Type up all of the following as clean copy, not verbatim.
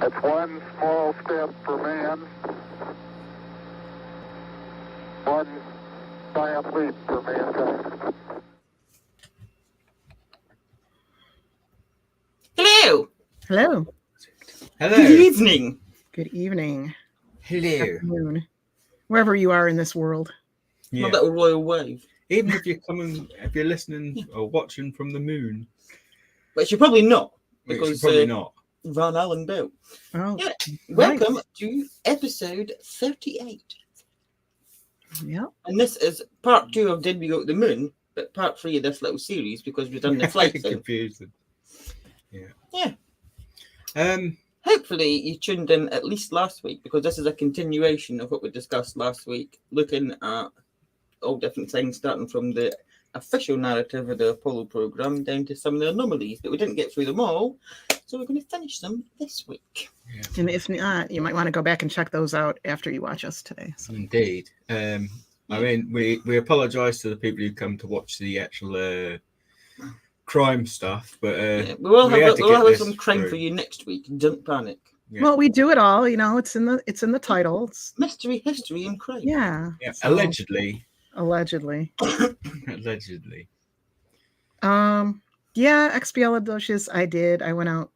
It's one small step for man, one giant leap for mankind. Hello. Hello. Hello. Good evening. Good evening. Hello. Afternoon. Wherever you are in this world. Yeah. My little royal wave. Even if you're listening or watching from the moon, But you're probably not. which Because you're probably not. Van Allen built. Oh, Yeah. right. Welcome to episode 38. Yeah. And this is part 2 of Did We Go to the Moon? But part 3 of this little series because we've done the flight thing. Confusing. Yeah. Yeah. Hopefully you tuned in at least last week because this is a continuation of what we discussed last week, looking at all different things, starting from the official narrative of the Apollo program down to some of the anomalies, but we didn't get through them all, so we're going to finish them this week. Yeah. And if not, you might want to go back and check those out after you watch us today. So. Indeed. I mean, we apologise to the people who come to watch the actual crime stuff, but we will have some crime through. for you next week. Don't panic. Yeah. Well, we do it all. You know, it's in the title. It's, Mystery, history, and crime. yeah. Yeah. So, Allegedly. Allegedly. Allegedly. Yeah, expialidocious. I did. I went out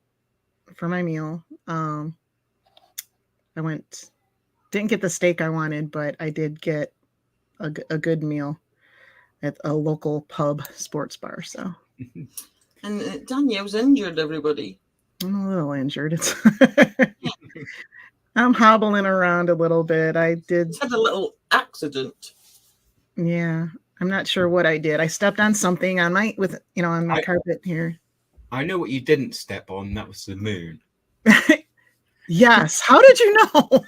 for my meal. I didn't get the steak I wanted, but I did get a good meal at a local pub sports bar. So. And Danielle's injured, everybody. I'm a little injured. I'm hobbling around a little bit. I did. She's had a little accident. Yeah, I'm not sure what I did. I stepped on something on my carpet here. I know what you didn't step on. That was the moon. Yes. How did you know?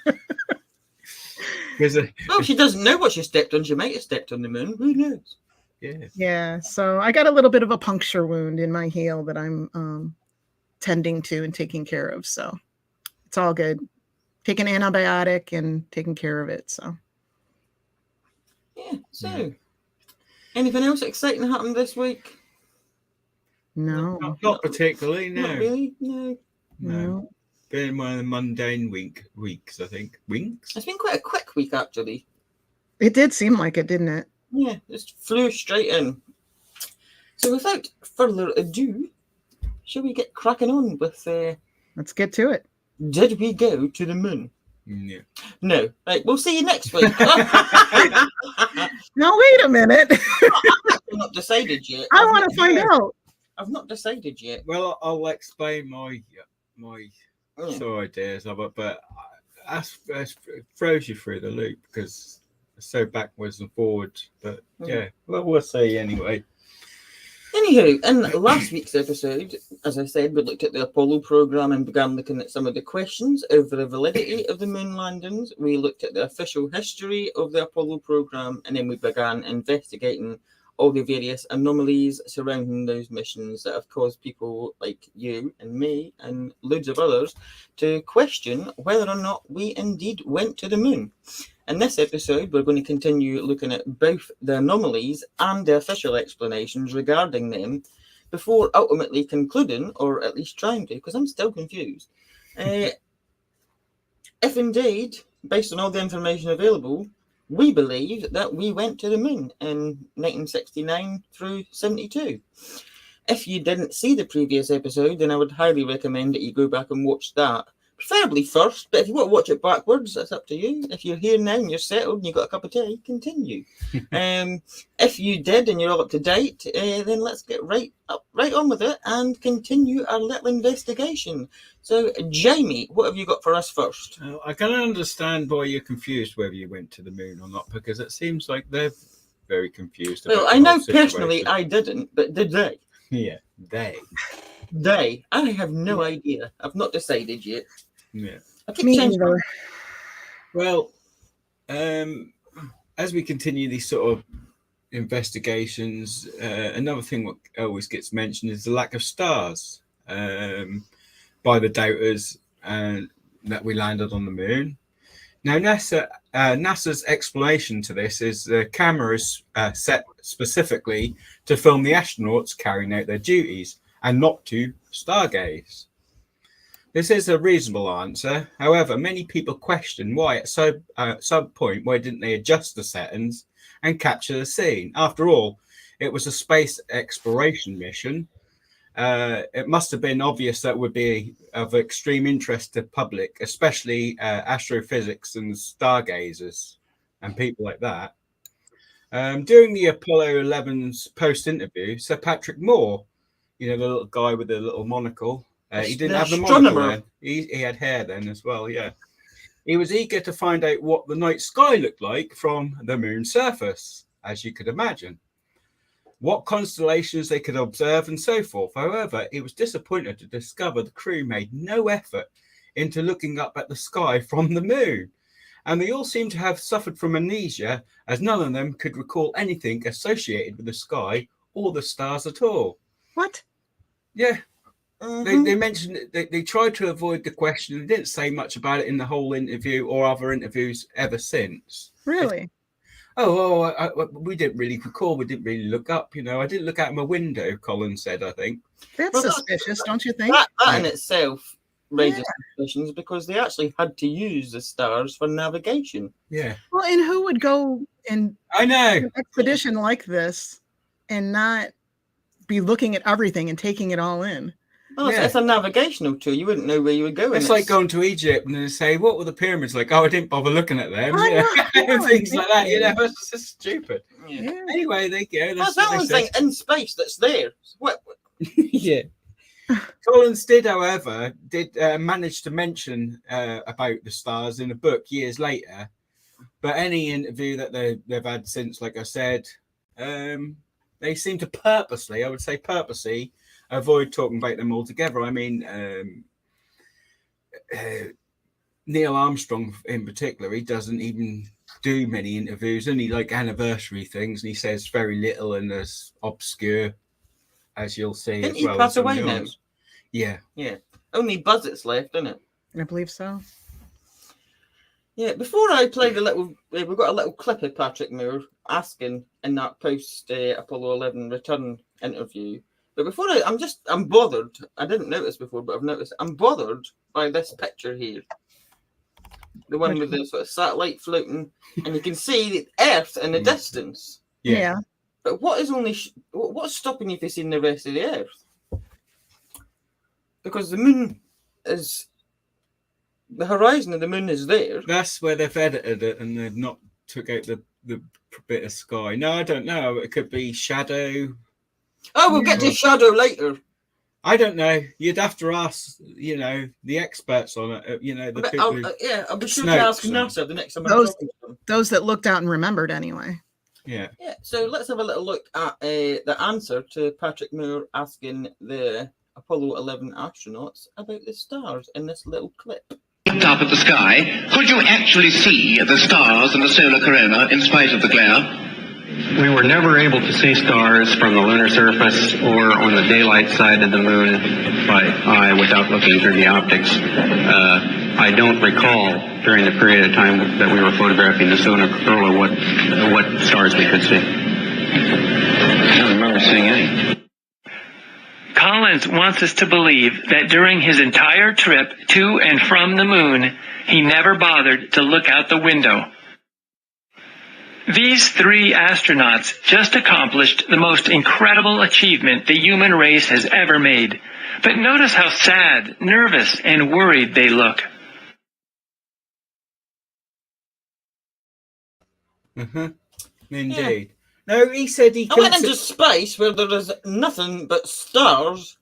Well, she doesn't know what she stepped on. She might have stepped on the moon. Who knows? Yeah. Yeah. So I got a little bit of a puncture wound in my heel that I'm tending to and taking care of. So it's all good. Take an antibiotic and taking care of it. So. Yeah. So, anything else exciting happened this week? No. Not particularly. No. Not really. No. No. Been one of the mundane weeks, I think. Winks? It's been quite a quick week, actually. It did seem like it, didn't it? Yeah, just flew straight in. So, without further ado, shall we get cracking on with Let's get to it. Did we go to the moon? Yeah. No. Right, we'll see you next week. Now, wait a minute. I've not decided yet. I want to find out. I've not decided yet. Well, I'll explain my sort of ideas of it, but it throws you through the loop because it's so backwards and forwards. But yeah, well, we'll see anyway. Anywho, in last week's episode, as I said, we looked at the Apollo program and began looking at some of the questions over the validity of the moon landings. We looked at the official history of the Apollo program, and then we began investigating all the various anomalies surrounding those missions that have caused people like you and me and loads of others to question whether or not we indeed went to the moon. In this episode, we're going to continue looking at both the anomalies and the official explanations regarding them before ultimately concluding, or at least trying to, because I'm still confused. If indeed, based on all the information available, we believe that we went to the moon in 1969 through 72. If you didn't see the previous episode, then I would highly recommend that you go back and watch that. Preferably first, but if you want to watch it backwards, that's up to you. If you're here now and you're settled and you've got a cup of tea, continue. If you did and you're all up to date, then let's get right on with it and continue our little investigation. So, Jamie, what have you got for us first? I can understand why you're confused whether you went to the moon or not, because it seems like they're very confused. Well, I know personally I didn't, but did they? Yeah, they. I have no idea. I've not decided yet. Yeah. I keep Me changing. either. Well, as we continue these sort of investigations, another thing what always gets mentioned is the lack of stars by the doubters that we landed on the moon. Now, NASA's explanation to this is the camera is set specifically to film the astronauts carrying out their duties and not to stargaze. This is a reasonable answer. However, many people question why at some point, why didn't they adjust the settings and capture the scene? After all, it was a space exploration mission. It must have been obvious that would be of extreme interest to the public, especially astrophysics and stargazers and people like that. During the Apollo 11's post-interview, Sir Patrick Moore, the little guy with the little monocle, he didn't have the monocle then. He had hair then as well, yeah. He was eager to find out what the night sky looked like from the moon's surface, as you could imagine, what constellations they could observe and so forth. However, he was disappointed to discover the crew made no effort into looking up at the sky from the moon. And they all seemed to have suffered from amnesia, as none of them could recall anything associated with the sky or the stars at all. What? Yeah. They mentioned they tried to avoid the question. They didn't say much about it in the whole interview or other interviews ever since. Really? We didn't really recall. We didn't really look up. I didn't look out my window, Colin said, I think. That's suspicious, don't you think? That in itself raises suspicions, because they actually had to use the stars for navigation. Yeah. Well, and who would go and I know an expedition like this and not be looking at everything and taking it all in? Well, it's a navigational tool. You wouldn't know where you were going. It's like going to Egypt and they say, what were the pyramids like? Oh, I didn't bother looking at them. Things like that. It's just stupid. Yeah. Anyway, there you go. That's the only thing in space that's there. What? Yeah. Collins did, however, manage to mention about the stars in a book years later. But any interview that they've had since, like I said, they seem to purposely avoid talking about them altogether. I mean, Neil Armstrong in particular, he doesn't even do many interviews, only like anniversary things, and he says very little and as obscure as you'll see. Didn't as he well pass away now? Yeah. Only Buzzets left, isn't it? I believe so. Yeah. Before I play the little, we've got a little clip of Patrick Moore asking in that post Apollo 11 return interview. But before I'm bothered. I didn't notice before, but I've noticed. I'm bothered by this picture here. The one with the sort of satellite floating, and you can see the Earth in the distance. Yeah. But what's stopping you from seeing the rest of the Earth? Because the moon is, the horizon of the moon is there. That's where they've edited it, and they've not took out the bit of sky. No, I don't know. It could be shadow. Oh, we'll get to shadow later. I don't know. You'd have to ask, the experts on it. The people. I'll be sure to ask NASA the next time I'm talking to them. Those that looked out and remembered, anyway. Yeah. Yeah. So let's have a little look at the answer to Patrick Moore asking the Apollo 11 astronauts about the stars in this little clip. Looked up at the sky. Could you actually see the stars and the solar corona in spite of the glare? We were never able to see stars from the lunar surface or on the daylight side of the moon by eye without looking through the optics. I don't recall during the period of time that we were photographing the solar corona what stars we could see. I don't remember seeing any. Collins wants us to believe that during his entire trip to and from the moon, he never bothered to look out the window. These three astronauts just accomplished the most incredible achievement the human race has ever made. But notice how sad, nervous, and worried they look. Indeed. No, he said he. I went into space where there was nothing but stars,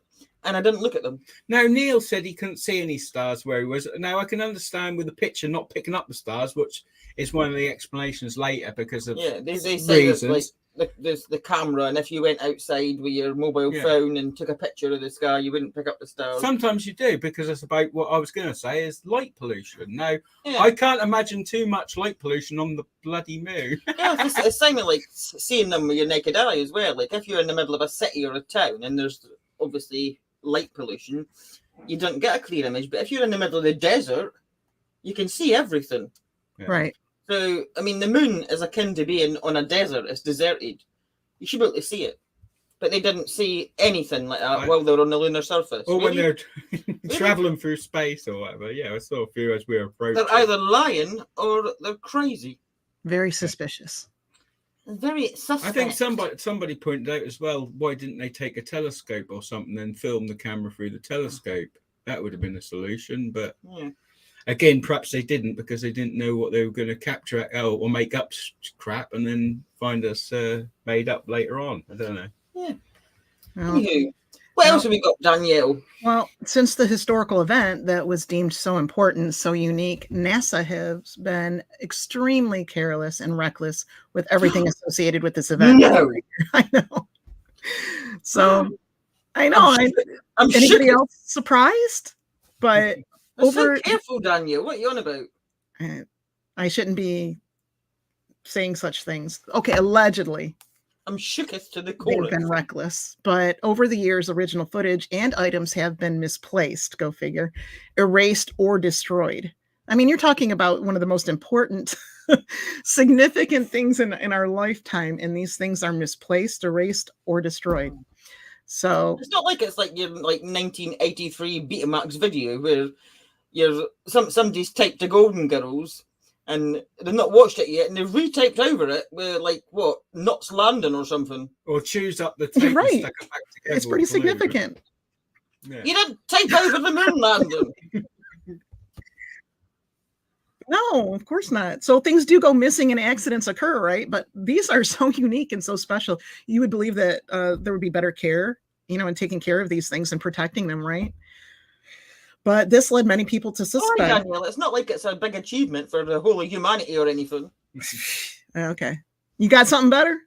and I didn't look at them. No, Neil said he couldn't see any stars where he was. Now, I can understand with the picture not picking up the stars, which is one of the explanations later because of they say reasons. There's the camera, and if you went outside with your mobile phone and took a picture of the sky, you wouldn't pick up the stars. Sometimes you do, because it's about what I was going to say is light pollution. Now, I can't imagine too much light pollution on the bloody moon. It's the same like seeing them with your naked eye as well. Like if you're in the middle of a city or a town and there's obviously light pollution, you don't get a clear image. But if you're in the middle of the desert, you can see everything. Yeah. Right. So, I mean, the moon is akin to being on a desert. It's deserted. You should be able to see it. but they didn't see anything like that while they were on the lunar surface. Or when Really? they're traveling through space or whatever. Yeah, I saw a few as we were approaching. They're either lying or they're crazy. Very suspicious. Very suspect. I think somebody pointed out as well, why didn't they take a telescope or something and film the camera through the telescope? That would have been a solution, but again, perhaps they didn't because they didn't know what they were going to capture or make up crap and then find us made up later on. I don't know. Yeah. Well, What else have we got, Danielle? Well, since the historical event that was deemed so important, so unique, NASA has been extremely careless and reckless with everything associated with this event. No. I know. So, I know. I'm anybody shook. else surprised? But So careful, Danielle. What are you on about? I shouldn't be saying such things. Okay, allegedly. I'm shooketh to the core. They've been reckless, but over the years, original footage and items have been misplaced, go figure, erased or destroyed. I mean, you're talking about one of the most important, significant things in our lifetime, and these things are misplaced, erased, or destroyed. So it's not like it's like your 1983 Betamax video where somebody's taped the Golden Girls and they've not watched it yet, and they've retaped over it with Knots Landing or something. Or choose up the tape right. and stack it back together. It's pretty significant. Yeah. You didn't tape over the moon landing. No, of course not. So things do go missing and accidents occur, right? But these are so unique and so special. You would believe that there would be better care, in taking care of these things and protecting them, right? But this led many people to suspect. Sorry, Daniel, it's not like it's a big achievement for the whole of humanity or anything. Okay. You got something better?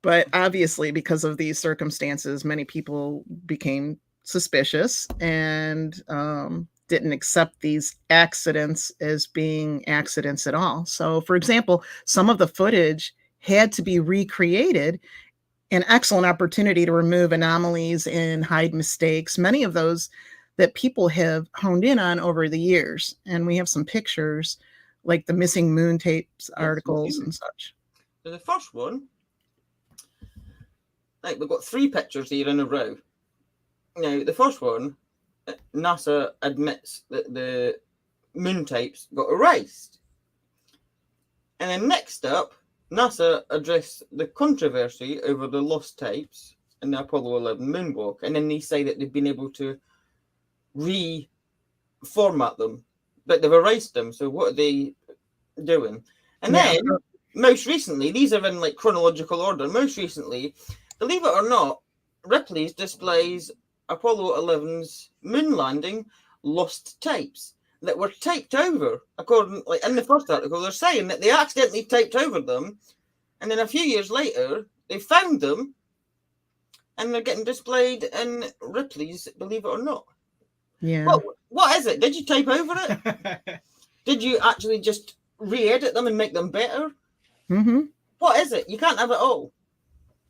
But obviously, because of these circumstances, many people became suspicious and didn't accept these accidents as being accidents at all. So, for example, some of the footage had to be recreated, an excellent opportunity to remove anomalies and hide mistakes, many of those that people have honed in on over the years. And we have some pictures like the missing moon tapes articles and such. So the first one, we've got 3 pictures here in a row. Now, the first one, NASA admits that the moon tapes got erased. And then next up, NASA addressed the controversy over the lost tapes in the Apollo 11 moonwalk, and then they say that they've been able to reformat them, but they've erased them. So what are they doing? And then, most recently, these are in chronological order. Most recently, believe it or not, Ripley's displays Apollo 11's moon landing lost tapes that were taped over. According, in the first article, they're saying that they accidentally taped over them, and then a few years later, they found them, and they're getting displayed in Ripley's, believe it or not. Yeah. What is it? Did you tape over it? Did you actually just re-edit them and make them better? Mm-hmm. What is it? You can't have it all.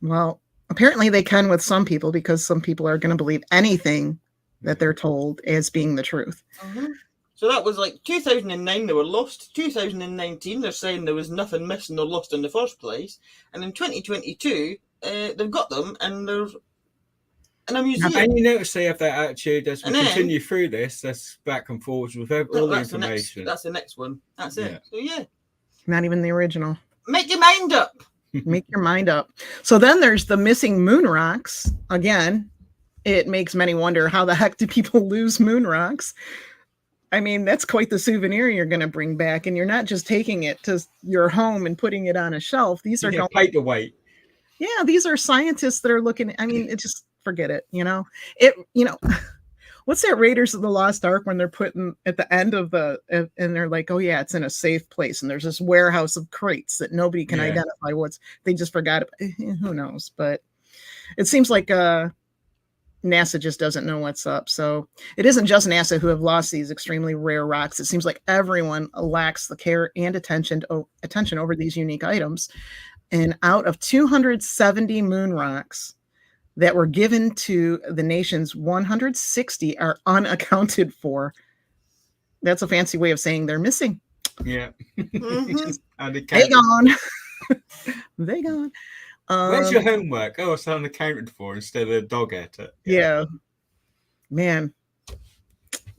Well, apparently they can with some people, because some people are going to believe anything that they're told as being the truth. Mm-hmm. So that was 2009, they were lost. 2019, they're saying there was nothing missing or lost in the first place. And in 2022, they've got them and they're in a museum. And you notice they have that attitude as we continue through this, that's back and forwards with all the information. That's the next one. That's it. So, yeah. Not even the original. Make your mind up. Make your mind up. So then there's the missing moon rocks. Again, it makes many wonder, how the heck do people lose moon rocks? I mean, that's quite the souvenir you're going to bring back, and you're not just taking it to your home and putting it on a shelf. These are paperweight. Yeah, these are scientists that are looking. I mean, forget it. What's that Raiders of the Lost Ark when they're putting at the end of and they're like, oh yeah, it's in a safe place, and there's this warehouse of crates that nobody can identify they just forgot. Who knows? But it seems like NASA just doesn't know what's up. So it isn't just NASA who have lost these extremely rare rocks. It seems like everyone lacks the care and attention over these unique items. And out of 270 moon rocks that were given to the nation's 160 are unaccounted for. That's a fancy way of saying they're missing. Yeah. Hang on. They gone. Where's your homework? Oh, it's unaccounted for instead of dog ate it. Yeah. Man, I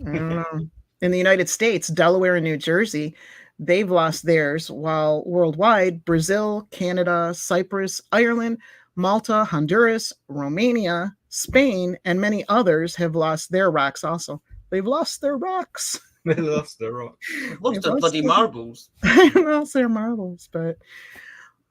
don't know. In the United States, Delaware and New Jersey, they've lost theirs, while worldwide, Brazil, Canada, Cyprus, Ireland, Malta, Honduras, Romania, Spain, and many others have lost their rocks also. They've lost their rocks. They lost their rock. Lost their bloody marbles. Lost their marbles, but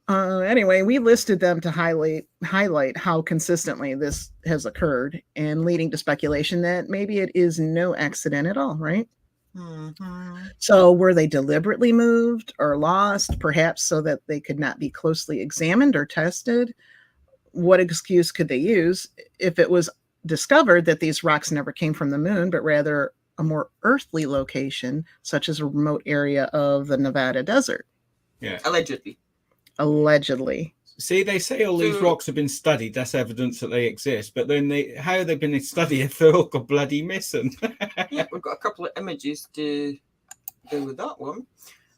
anyway, we listed them to highlight how consistently this has occurred and leading to speculation that maybe it is no accident at all, right? Mm-hmm. So were they deliberately moved or lost, perhaps so that they could not be closely examined or tested? What excuse could they use if it was discovered that these rocks never came from the moon, but rather a more earthly location, such as a remote area of the Nevada desert? Yeah. Allegedly. See, they say all these rocks have been studied. That's evidence that they exist. But then how have they been studied if they're all got bloody missing? Yeah, we've got a couple of images to go with that one.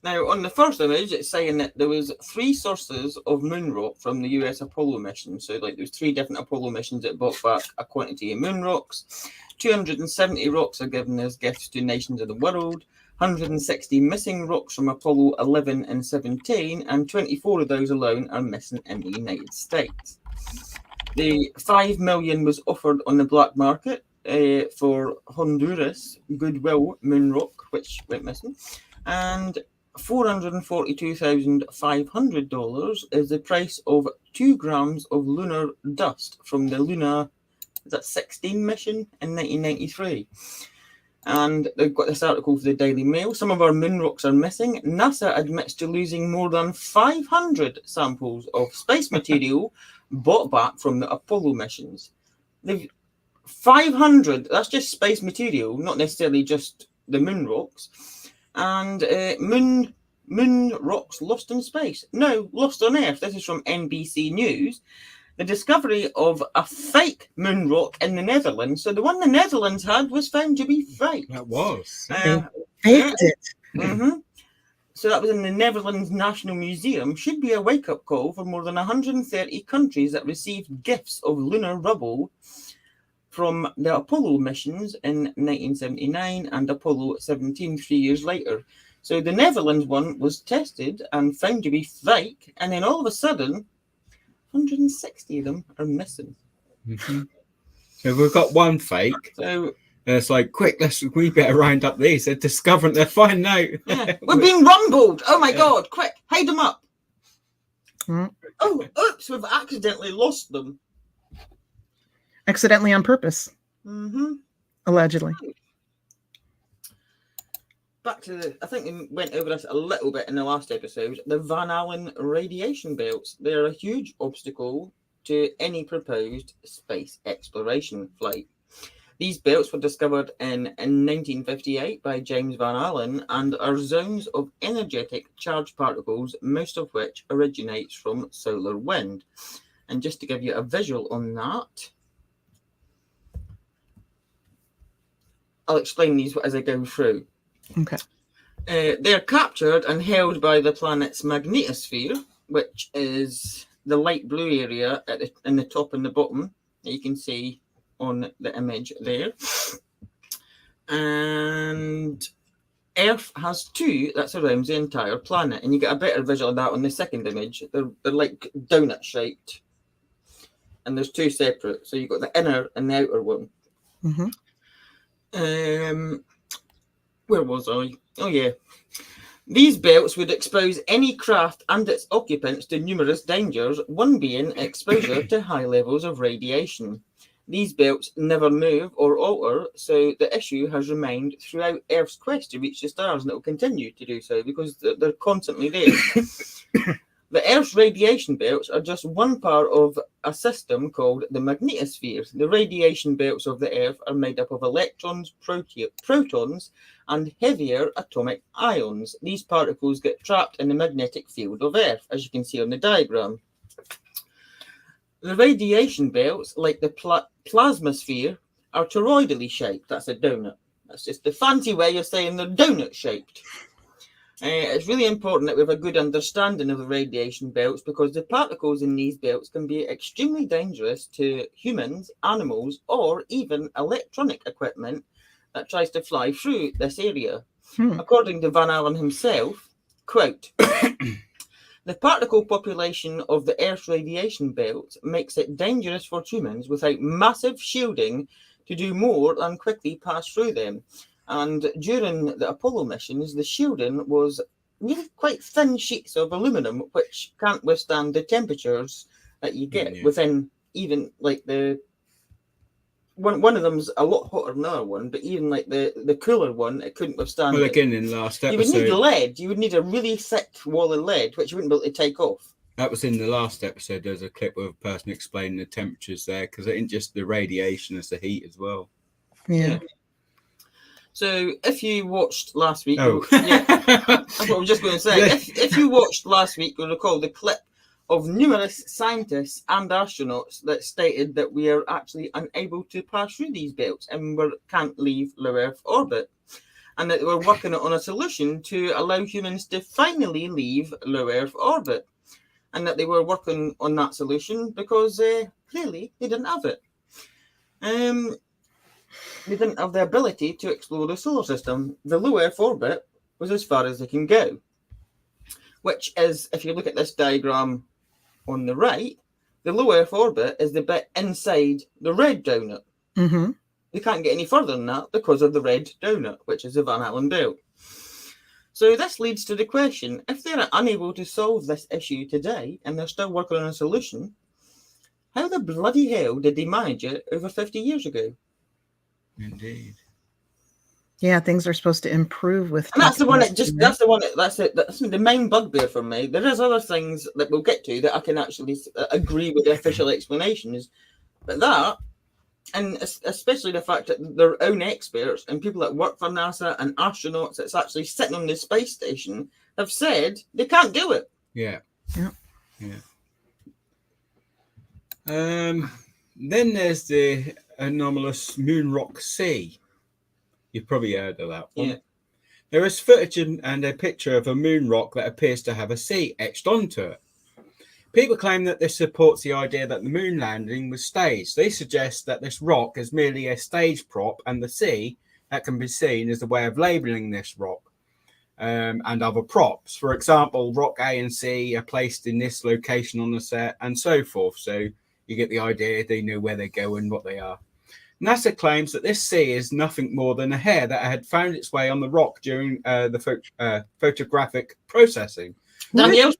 Now, on the first image, it's saying that there was 3 sources of moon rock from the US Apollo mission. So, like, there's 3 different Apollo missions that brought back a quantity of moon rocks. 270 rocks are given as gifts to nations of the world. 160 missing rocks from Apollo 11 and 17, and 24 of those alone are missing in the United States. The $5 million was offered on the black market for Honduras Goodwill moon rock, which went missing, and $442,500 is the price of 2 grams of lunar dust from the Lunar 16 mission in 1993. And they've got this article for the Daily Mail. Some of our moon rocks are missing. NASA admits to losing more than 500 samples of space material brought back from the Apollo missions. 500, that's just space material, not necessarily just the moon rocks. And moon rocks lost in space. No, lost on Earth. This is from NBC News. The discovery of a fake moon rock in the Netherlands. So the one the Netherlands had was found to be fake. That was. Faked it. Mm-hmm. So that was in the Netherlands National Museum. Should be a wake-up call for more than 130 countries that received gifts of lunar rubble from the Apollo missions in 1979 and Apollo 17 3 years later. So the Netherlands one was tested and found to be fake, and then all of a sudden, 160 of them are missing. Mm-hmm. So we've got one fake. So it's like, quick, we better round up these. They're discovering, they're finding out. Yeah, we're being rumbled. Oh my God, quick, hide them up. Mm. Oh, oops, we've accidentally lost them. Accidentally on purpose. Mm-hmm. Allegedly. Back to I think we went over this a little bit in the last episode, the Van Allen radiation belts. They're a huge obstacle to any proposed space exploration flight. These belts were discovered in 1958 by James Van Allen and are zones of energetic charged particles, most of which originates from solar wind. And just to give you a visual on that, I'll explain these as I go through. Okay. They're captured and held by the planet's magnetosphere, which is the light blue area in the top and the bottom that you can see on the image there. And Earth has 2 that surrounds the entire planet, and you get a better visual of that on the second image. They're like donut shaped, and there's 2 separate. So you've got the inner and the outer one. Mm-hmm. Where was I? Oh, yeah. These belts would expose any craft and its occupants to numerous dangers, one being exposure to high levels of radiation. These belts never move or alter, so the issue has remained throughout Earth's quest to reach the stars, and it will continue to do so because they're constantly there. The Earth's radiation belts are just one part of a system called the magnetosphere. The radiation belts of the Earth are made up of electrons, protons, and heavier atomic ions. These particles get trapped in the magnetic field of Earth, as you can see on the diagram. The radiation belts, like the plasmasphere, are toroidally shaped. That's a donut. That's just the fancy way of saying they're donut shaped. It's really important that we have a good understanding of the radiation belts because the particles in these belts can be extremely dangerous to humans, animals, or even electronic equipment that tries to fly through this area. According to Van Allen himself, quote, the particle population of the Earth's radiation belt makes it dangerous for humans without massive shielding to do more than quickly pass through them. And during the Apollo missions, the shielding was really quite thin sheets of aluminum, which can't withstand the temperatures that you get within even like the one of them's a lot hotter than the other one, but even like the cooler one, it couldn't withstand. Well, again, in the last episode, you would need lead. You would need a really thick wall of lead, which you wouldn't be able to take off. That was in the last episode. There's a clip of a person explaining the temperatures there because it ain't just the radiation, it's the heat as well. Yeah. So if you watched last week, that's what I was just going to say. If you watched last week, you'll recall the clip of numerous scientists and astronauts that stated that we are actually unable to pass through these belts and we can't leave low Earth orbit, and that we're working on a solution to allow humans to finally leave low Earth orbit, and that they were working on that solution because clearly they didn't have it. They didn't have the ability to explore the solar system. The low Earth orbit was as far as they can go, which is, if you look at this diagram on the right, the low Earth orbit is the bit inside the red donut. Mm-hmm. They can't get any further than that because of the red donut, which is the Van Allen belt. So this leads to the question, if they're unable to solve this issue today and they're still working on a solution, how the bloody hell did they manage it over 50 years ago? Indeed. Yeah, things are supposed to improve with. And that's the one that's the main bugbear for me. There is other things that we'll get to that I can actually agree with the official explanations, but that, and especially the fact that their own experts and people that work for NASA and astronauts that's actually sitting on the space station have said they can't do it. Yeah. Yeah. Then there's the anomalous moon rock sea. You've probably heard of that one. Yeah. There is footage and a picture of a moon rock that appears to have a sea etched onto it. People claim that this supports the idea that the moon landing was staged. They suggest that this rock is merely a stage prop, and the sea that can be seen is a way of labeling this rock and other props. For example, rock A and C are placed in this location on the set and so forth. So you get the idea, they know where they go and what they are. NASA claims that this sea is nothing more than a hair that had found its way on the rock during the photographic processing. Danielle's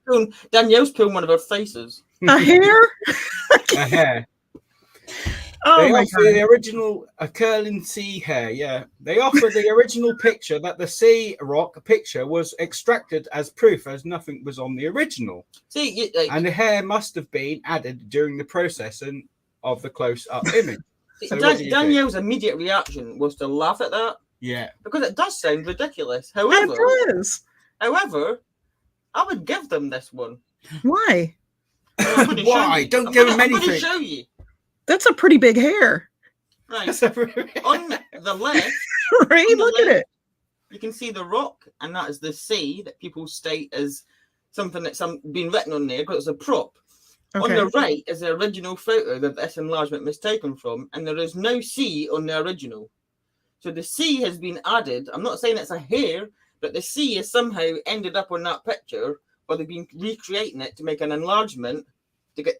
pulling one of her faces. A hair? A hair. Oh they my offer God. the original a curling sea hair. Yeah, they offer the original picture that the sea rock picture was extracted as proof, as nothing was on the original. See, and the hair must have been added during the processing of the close-up image. So Danielle's immediate reaction was to laugh at that. Yeah, because it does sound ridiculous. It does. However, I would give them this one. Why? Why? Don't give them anything. I'm going to show you. That's a pretty big hair. Right. On the left, right? Look at it. You can see the rock, and that is the sea that people state as something that's been written on there, but it's a prop. Okay. On the right is the original photo that this enlargement was taken from, and there is no sea on the original. So the sea has been added. I'm not saying it's a hair, but the sea has somehow ended up on that picture, or they've been recreating it to make an enlargement to get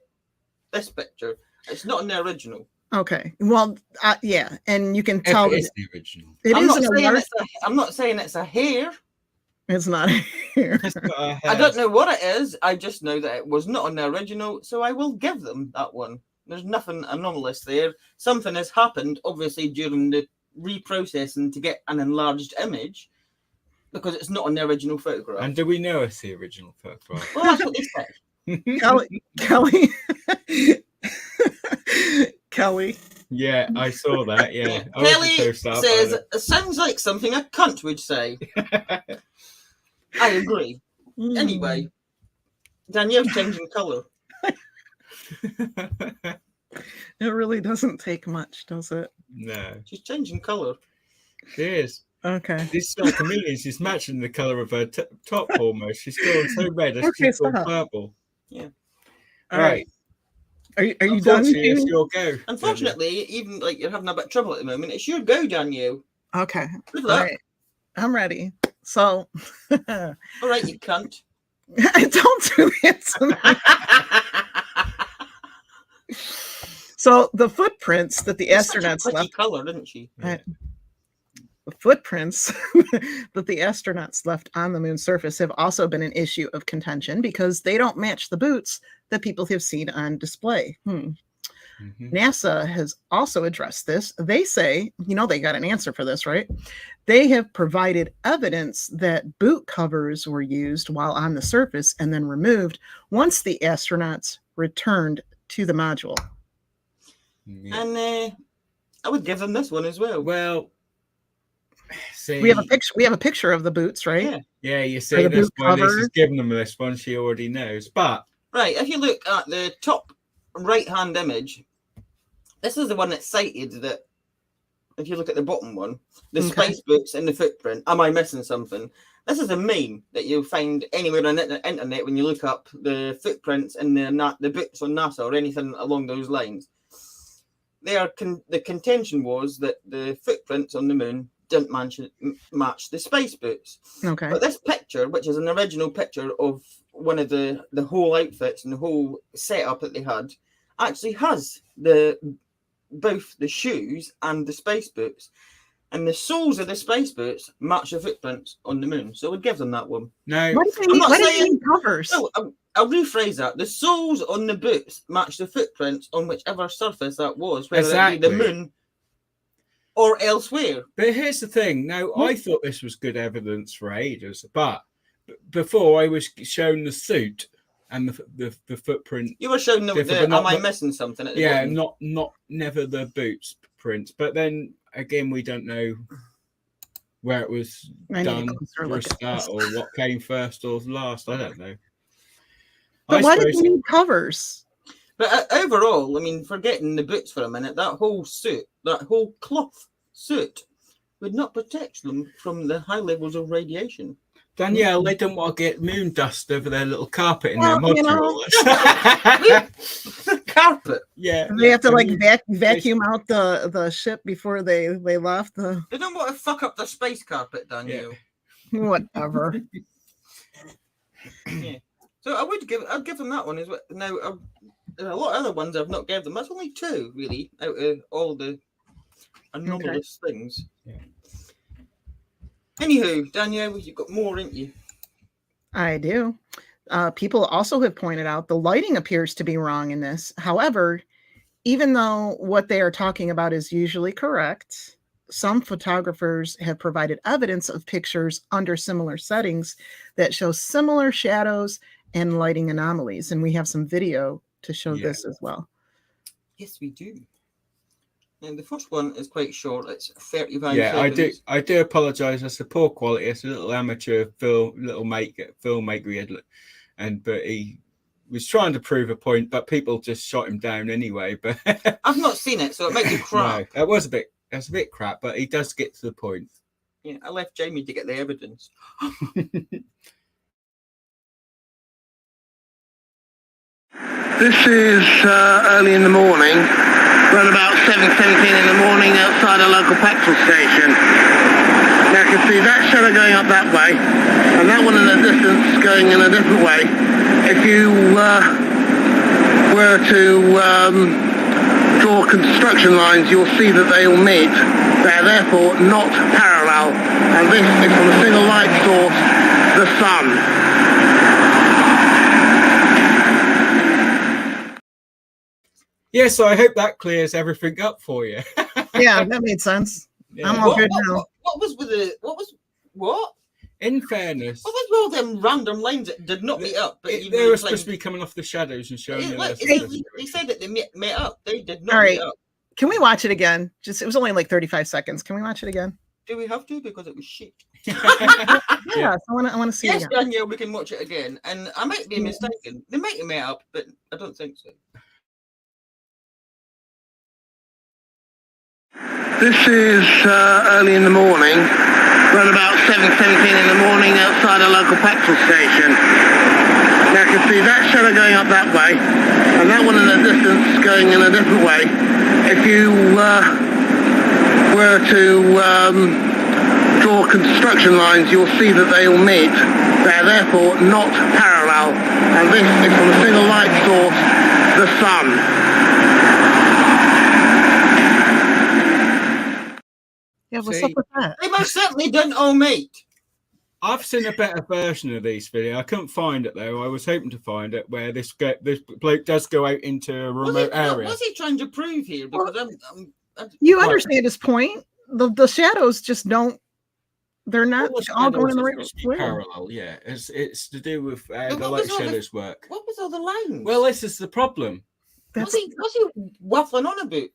this picture. It's not in the original. Okay. Well, yeah, and you can tell it is the original. I'm not saying it's a hair. It's not a hair. I don't know what it is. I just know that it was not on the original, so I will give them that one. There's nothing anomalous there. Something has happened, obviously, during the reprocessing to get an enlarged image, because it's not on the original photograph. And do we know it's the original photograph? Well, that's what they say. Kelly. Yeah, I saw that. Yeah, Kelly says it sounds like something a cunt would say. I agree. Anyway, Danielle's changing colour. It really doesn't take much, does it? No. She's changing colour. She is. Okay. This Sky Chameleon, she's matching the colour of her top almost. She's gone so red, she's gone purple. Yeah. All right. Are you done? Unfortunately, it's your go. Unfortunately, even like you're having a bit of trouble at the moment, it's your go, Danielle. Okay. Good All luck. right. I'm ready. So. All right, you cunt. Don't do that to me. So the footprints that the astronauts left. Color, didn't she? The footprints that the astronauts left on the moon's surface have also been an issue of contention because they don't match the boots that people have seen on display. NASA has also addressed this. They say, they got an answer for this, right? They have provided evidence that boot covers were used while on the surface and then removed once the astronauts returned to the module. Yeah. And I would give them this one as well. Well, see, we have a picture of the boots, right? Yeah, you see, that's why this is giving them this one. She already knows. But right, if you look at the top right-hand image, this is the one that's cited. That if you look at the bottom one, the space boots and the footprint. Am I missing something? This is a meme that you'll find anywhere on the internet when you look up the footprints and the boots on NASA or anything along those lines. The contention was that the footprints on the moon didn't match the space boots. Okay. But this picture, which is an original picture of one of the whole outfits and the whole setup that they had, actually has both the shoes and the space boots. And the soles of the space boots match the footprints on the moon. So we'd give them that one. No. What do you mean covers? No, I'll rephrase that. The soles on the boots match the footprints on whichever surface that was, whether it be the moon or elsewhere. But here's the thing. Now, I thought this was good evidence for ages, but before I was shown the suit and the footprint. You were shown am I missing something at the bottom? Never the boots prints. But then again, we don't know where it was done for a start or what came first or last. I don't know. But why did you need covers? But overall, I mean, forgetting the boots for a minute, that whole suit, that whole cloth suit, would not protect them from the high levels of radiation. Danielle, they don't want to get moon dust over their little carpet in their module. Carpet? Yeah. They have to vacuum out the ship before they left. They don't want to fuck up the space carpet, Danielle. Yeah. Whatever. Yeah. So I'd give them that one as well. Now, there are a lot of other ones I've not given them. That's only two, really, out of all the anomalous things. Yeah. Anywho, Danielle, you've got more, ain't you? I do. People also have pointed out the lighting appears to be wrong in this. However, even though what they are talking about is usually correct, some photographers have provided evidence of pictures under similar settings that show similar shadows and lighting anomalies. And we have some video to show this as well. Yes, we do. And the first one is quite short. It's 35 seconds. I do apologise. It's a poor quality. It's a little amateur filmmaker he had, but he was trying to prove a point, but people just shot him down anyway. But I've not seen it, so it might be crap. No, it was a bit crap, but he does get to the point. Yeah, I left Jamie to get the evidence. This is early in the morning, around about 7:17 in the morning outside a local petrol station. Now you can see that shadow going up that way, and that one in the distance going in a different way. If you were to draw construction lines, you'll see that they will meet. They are therefore not parallel, and this is from a single light source, the sun. Yeah, so I hope that clears everything up for you. Yeah, that made sense. Yeah. I'm all good now. What? In fairness, what was with all them random lines that did not meet up? But they were supposed to be coming off the shadows and showing you. They said that they met up. They did not meet up. Can we watch it again? It was only like 35 seconds. Can we watch it again? Do we have to? Because it was shit. Yeah, I want to see it again. Yes, Danielle, we can watch it again. And I might be mistaken. They might have met up, but I don't think so. This is early in the morning, around about 7:17 in the morning outside a local petrol station. Now you can see that shadow going up that way, and that one in the distance going in a different way. If you were to draw construction lines, you'll see that they will meet. They're therefore not parallel, and this is from a single light source, the sun. Yeah, what's See, up with that? They most certainly didn't all meet. I've seen a better version of these videos. I couldn't find it though. I was hoping to find it where this bloke does go out into a remote area. What's he trying to prove here? Because You understand his point. The shadows just don't. They're not all going in the right way. Parallel, yeah. It's to do with the light shadows work. What was all the lines? Well, this is the problem. What's he waffling on about?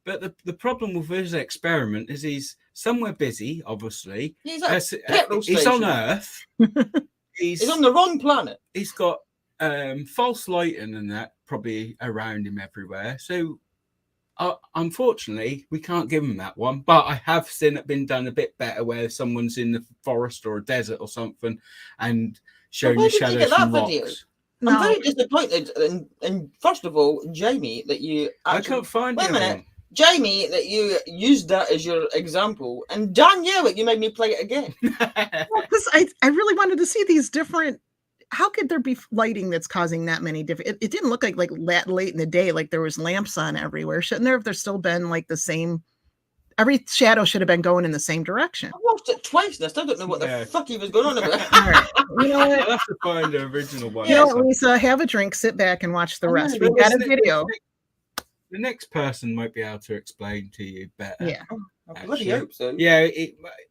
But the problem with his experiment is he's somewhere busy, obviously. He's at a petrol he's station. on Earth. He's on the wrong planet. He's got false lighting and that probably around him everywhere. So, unfortunately, we can't give him that one. But I have seen it been done a bit better where someone's in the forest or a desert or something and showing the shadows from rocks. I'm very disappointed. And first of all, Jamie, that you I can't find it. Wait a minute. Jamie, that you used that as your example, and Danielle, that you made me play it again. Because I really wanted to see these different. How could there be lighting that's causing that many different? It didn't look like that late in the day, like there was lamps on everywhere. Shouldn't there have there still been like the same? Every shadow should have been going in the same direction. I watched it twice and I still don't know what the fuck he was going on about. You know what? I'll have to find the original one. You know, Lisa, have a drink, sit back, and watch the rest. We've got a video. The next person might be able to explain to you better. Yeah. I bloody hope so. Yeah,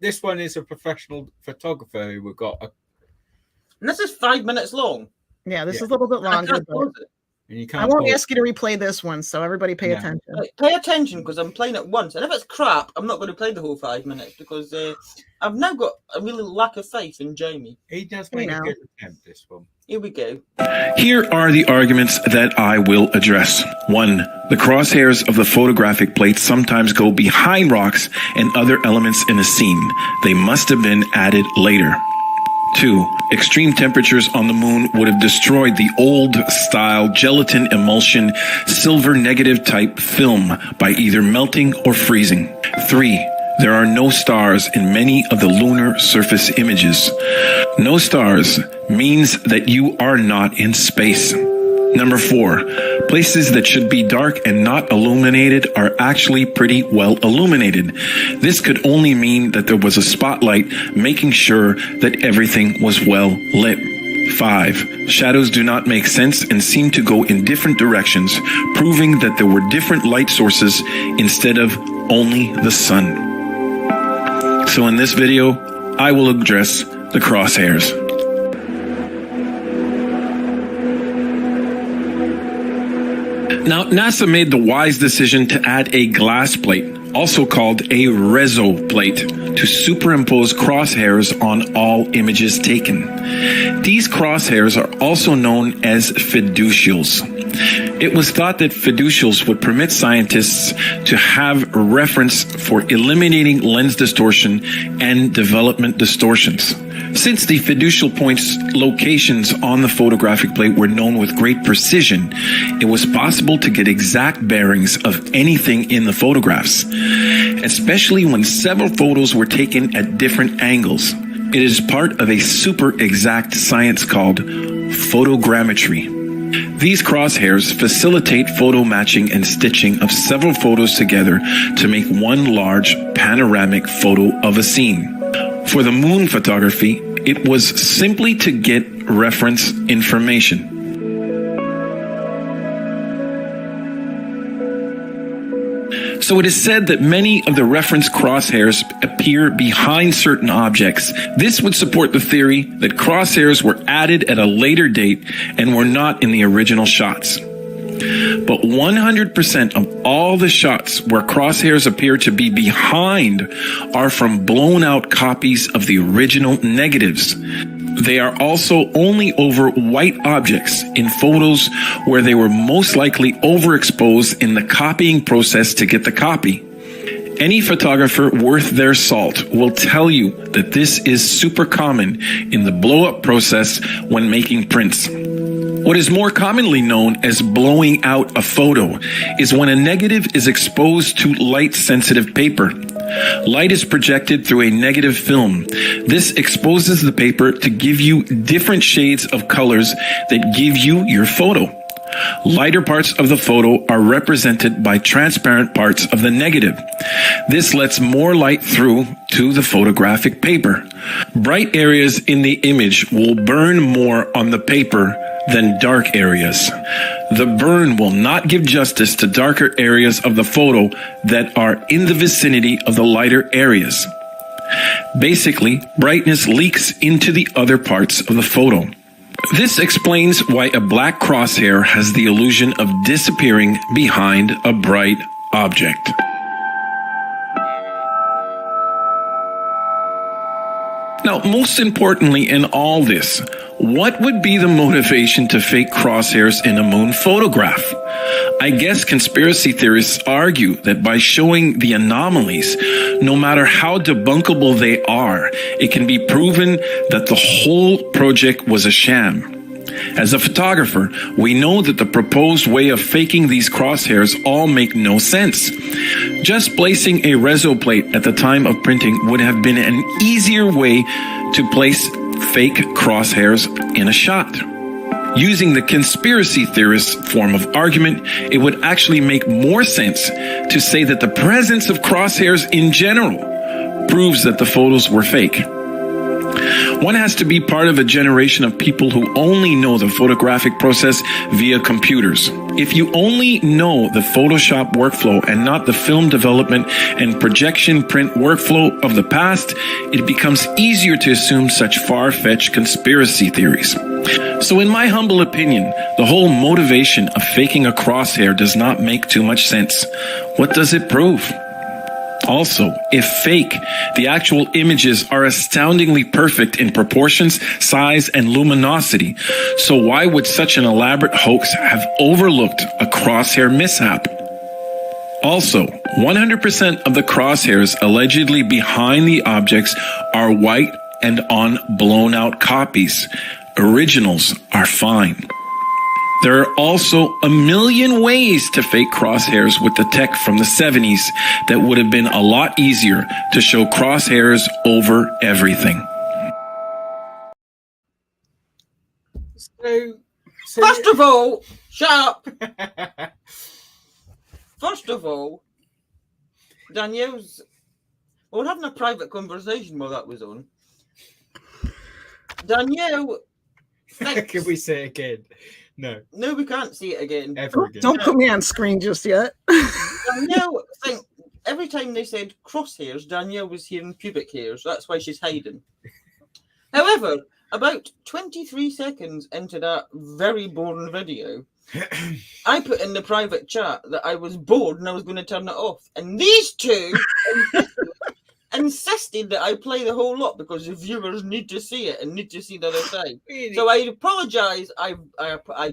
this one is a professional photographer who we've got. And this is 5 minutes long. Yeah, this is a little bit longer. And you I won't ask you to replay this one, so everybody pay attention. Pay attention, because I'm playing it once. And if it's crap, I'm not going to play the whole 5 minutes, because I've now got a really lack of faith in Jamie. He does make a good attempt, this one. Here we go. Here are the arguments that I will address. 1. The crosshairs of the photographic plate sometimes go behind rocks and other elements in a scene. They must have been added later. 2. Extreme temperatures on the moon would have destroyed the old-style gelatin emulsion silver negative type film by either melting or freezing. 3. There are no stars in many of the lunar surface images. No stars means that you are not in space. Number 4, places that should be dark and not illuminated are actually pretty well illuminated. This could only mean that there was a spotlight making sure that everything was well lit. 5, shadows do not make sense and seem to go in different directions, proving that there were different light sources instead of only the sun. So in this video, I will address the crosshairs. Now, NASA made the wise decision to add a glass plate, also called a reso plate, to superimpose crosshairs on all images taken. These crosshairs are also known as fiducials. It was thought that fiducials would permit scientists to have a reference for eliminating lens distortion and development distortions. Since the fiducial points locations on the photographic plate were known with great precision, it was possible to get exact bearings of anything in the photographs, especially when several photos were taken at different angles. It is part of a super exact science called photogrammetry. These crosshairs facilitate photo matching and stitching of several photos together to make one large panoramic photo of a scene. For the moon photography, it was simply to get reference information. So it is said that many of the reference crosshairs appear behind certain objects. This would support the theory that crosshairs were added at a later date and were not in the original shots. But 100% of all the shots where crosshairs appear to be behind are from blown out copies of the original negatives. They are also only over white objects in photos where they were most likely overexposed in the copying process to get the copy. Any photographer worth their salt will tell you that this is super common in the blow-up process when making prints. What is more commonly known as blowing out a photo is when a negative is exposed to light-sensitive paper. Light is projected through a negative film. This exposes the paper to give you different shades of colors that give you your photo. Lighter parts of the photo are represented by transparent parts of the negative. This lets more light through to the photographic paper. Bright areas in the image will burn more on the paper than dark areas. The burn will not give justice to darker areas of the photo that are in the vicinity of the lighter areas. Basically, brightness leaks into the other parts of the photo. This explains why a black crosshair has the illusion of disappearing behind a bright object. Now, most importantly in all this, what would be the motivation to fake crosshairs in a moon photograph? I guess conspiracy theorists argue that by showing the anomalies, no matter how debunkable they are, it can be proven that the whole project was a sham. As a photographer, we know that the proposed way of faking these crosshairs all make no sense. Just placing a reso plate at the time of printing would have been an easier way to place fake crosshairs in a shot. Using the conspiracy theorist form of argument, it would actually make more sense to say that the presence of crosshairs in general proves that the photos were fake. One has to be part of a generation of people who only know the photographic process via computers. If you only know the Photoshop workflow and not the film development and projection print workflow of the past, it becomes easier to assume such far-fetched conspiracy theories. So in my humble opinion, the whole motivation of faking a crosshair does not make too much sense. What does it prove? Also, if fake, the actual images are astoundingly perfect in proportions, size, and luminosity. So why would such an elaborate hoax have overlooked a crosshair mishap? Also, 100% of the crosshairs allegedly behind the objects are white and on blown out copies. Originals are fine. There are also a million ways to fake crosshairs with the tech from the 70s that would have been a lot easier to show crosshairs over everything. First of all, shut up. First of all, Danielle's... We were having a private conversation while that was on. Danielle... Can we say it again? No, we can't see it again. Ever again. Don't put me on screen just yet. Danielle, every time they said crosshairs, Danielle was hearing pubic hairs. That's why she's hiding. However, about 23 seconds into that very boring video, I put in the private chat that I was bored and I was going to turn it off. And these two insisted that I play the whole lot because the viewers need to see it and need to see the other side. Really? So I apologise. I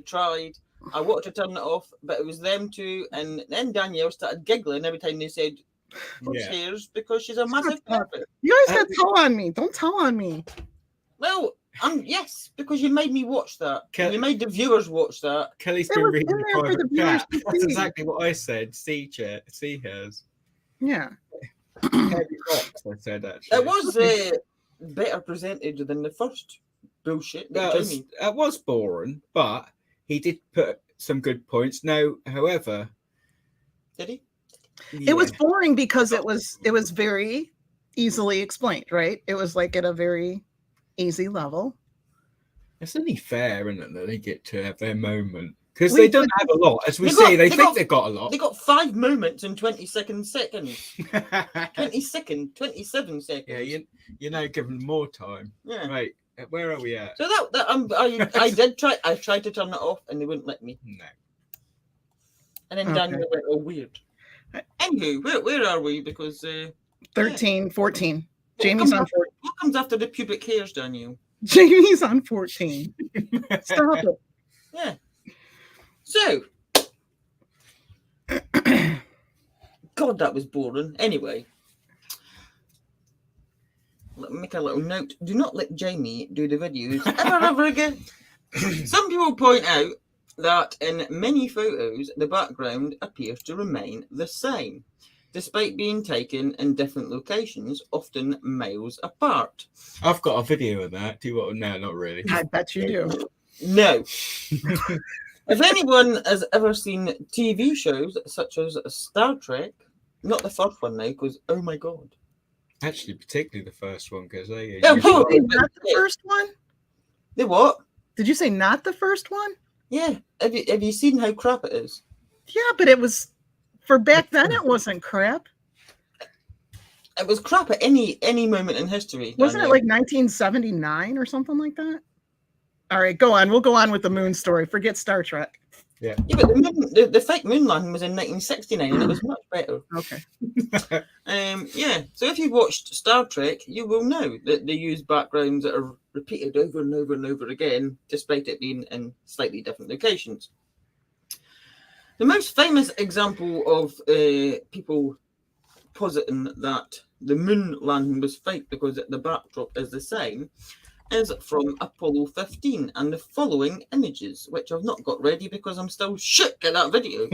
tried. I wanted to turn it off, but it was them two. And then Danielle started giggling every time they said crosshairs because she's a massive perfect. You guys got to tell on me. Don't tell on me. Well, yes, because you made me watch that. You made the viewers watch that. Kelly's been reading the private chat. That's exactly what I said. See hers. Yeah. Heavy rocks, I said, actually. It was better presented than the first bullshit. It was boring, but he did put some good points. Now, however... Did he? Yeah. It was boring because it was very easily explained, right? It was like at a very easy level. It's only fair, isn't it, that they get to have their moment. Because they don't have a lot. As we say, they think they've got a lot. They got 5 moments in 27 seconds. 27 seconds. Yeah, you're now giving them more time. Yeah. Right, where are we at? So I did try. I tried to turn it off and they wouldn't let me. No. And then Daniel went, "Oh, weird." Anywho, where are we? Because 13, 14. Jamie's on 14. What comes after the pubic hairs, Daniel? Jamie's on 14. Stop it. Yeah. So, God, that was boring. Anyway, let me make a little note. Do not let Jamie do the videos ever again. Some people point out that in many photos, the background appears to remain the same, despite being taken in different locations, often miles apart. I've got a video of that. Do you want? No, not really. I bet you do. No. If anyone has ever seen TV shows such as Star Trek, not the first one now, because oh my God. Actually, particularly the first one, because they. Oh, Not the first one? The what? Did you say not the first one? Yeah. Have you seen how crap it is? Yeah, but it was for back then. It wasn't crap. It was crap at any moment in history. Wasn't it Danielle. like 1979 or something like that? All right, go on. We'll go on with the moon story. Forget Star Trek. Yeah, but the fake moon landing was in 1969, and it was much better. Okay. Yeah. So if you've watched Star Trek, you will know that they use backgrounds that are repeated over and over and over again, despite it being in slightly different locations. The most famous example of people positing that the moon landing was fake because the backdrop is the same is from Apollo 15 and the following images, which I've not got ready because I'm still shook at that video.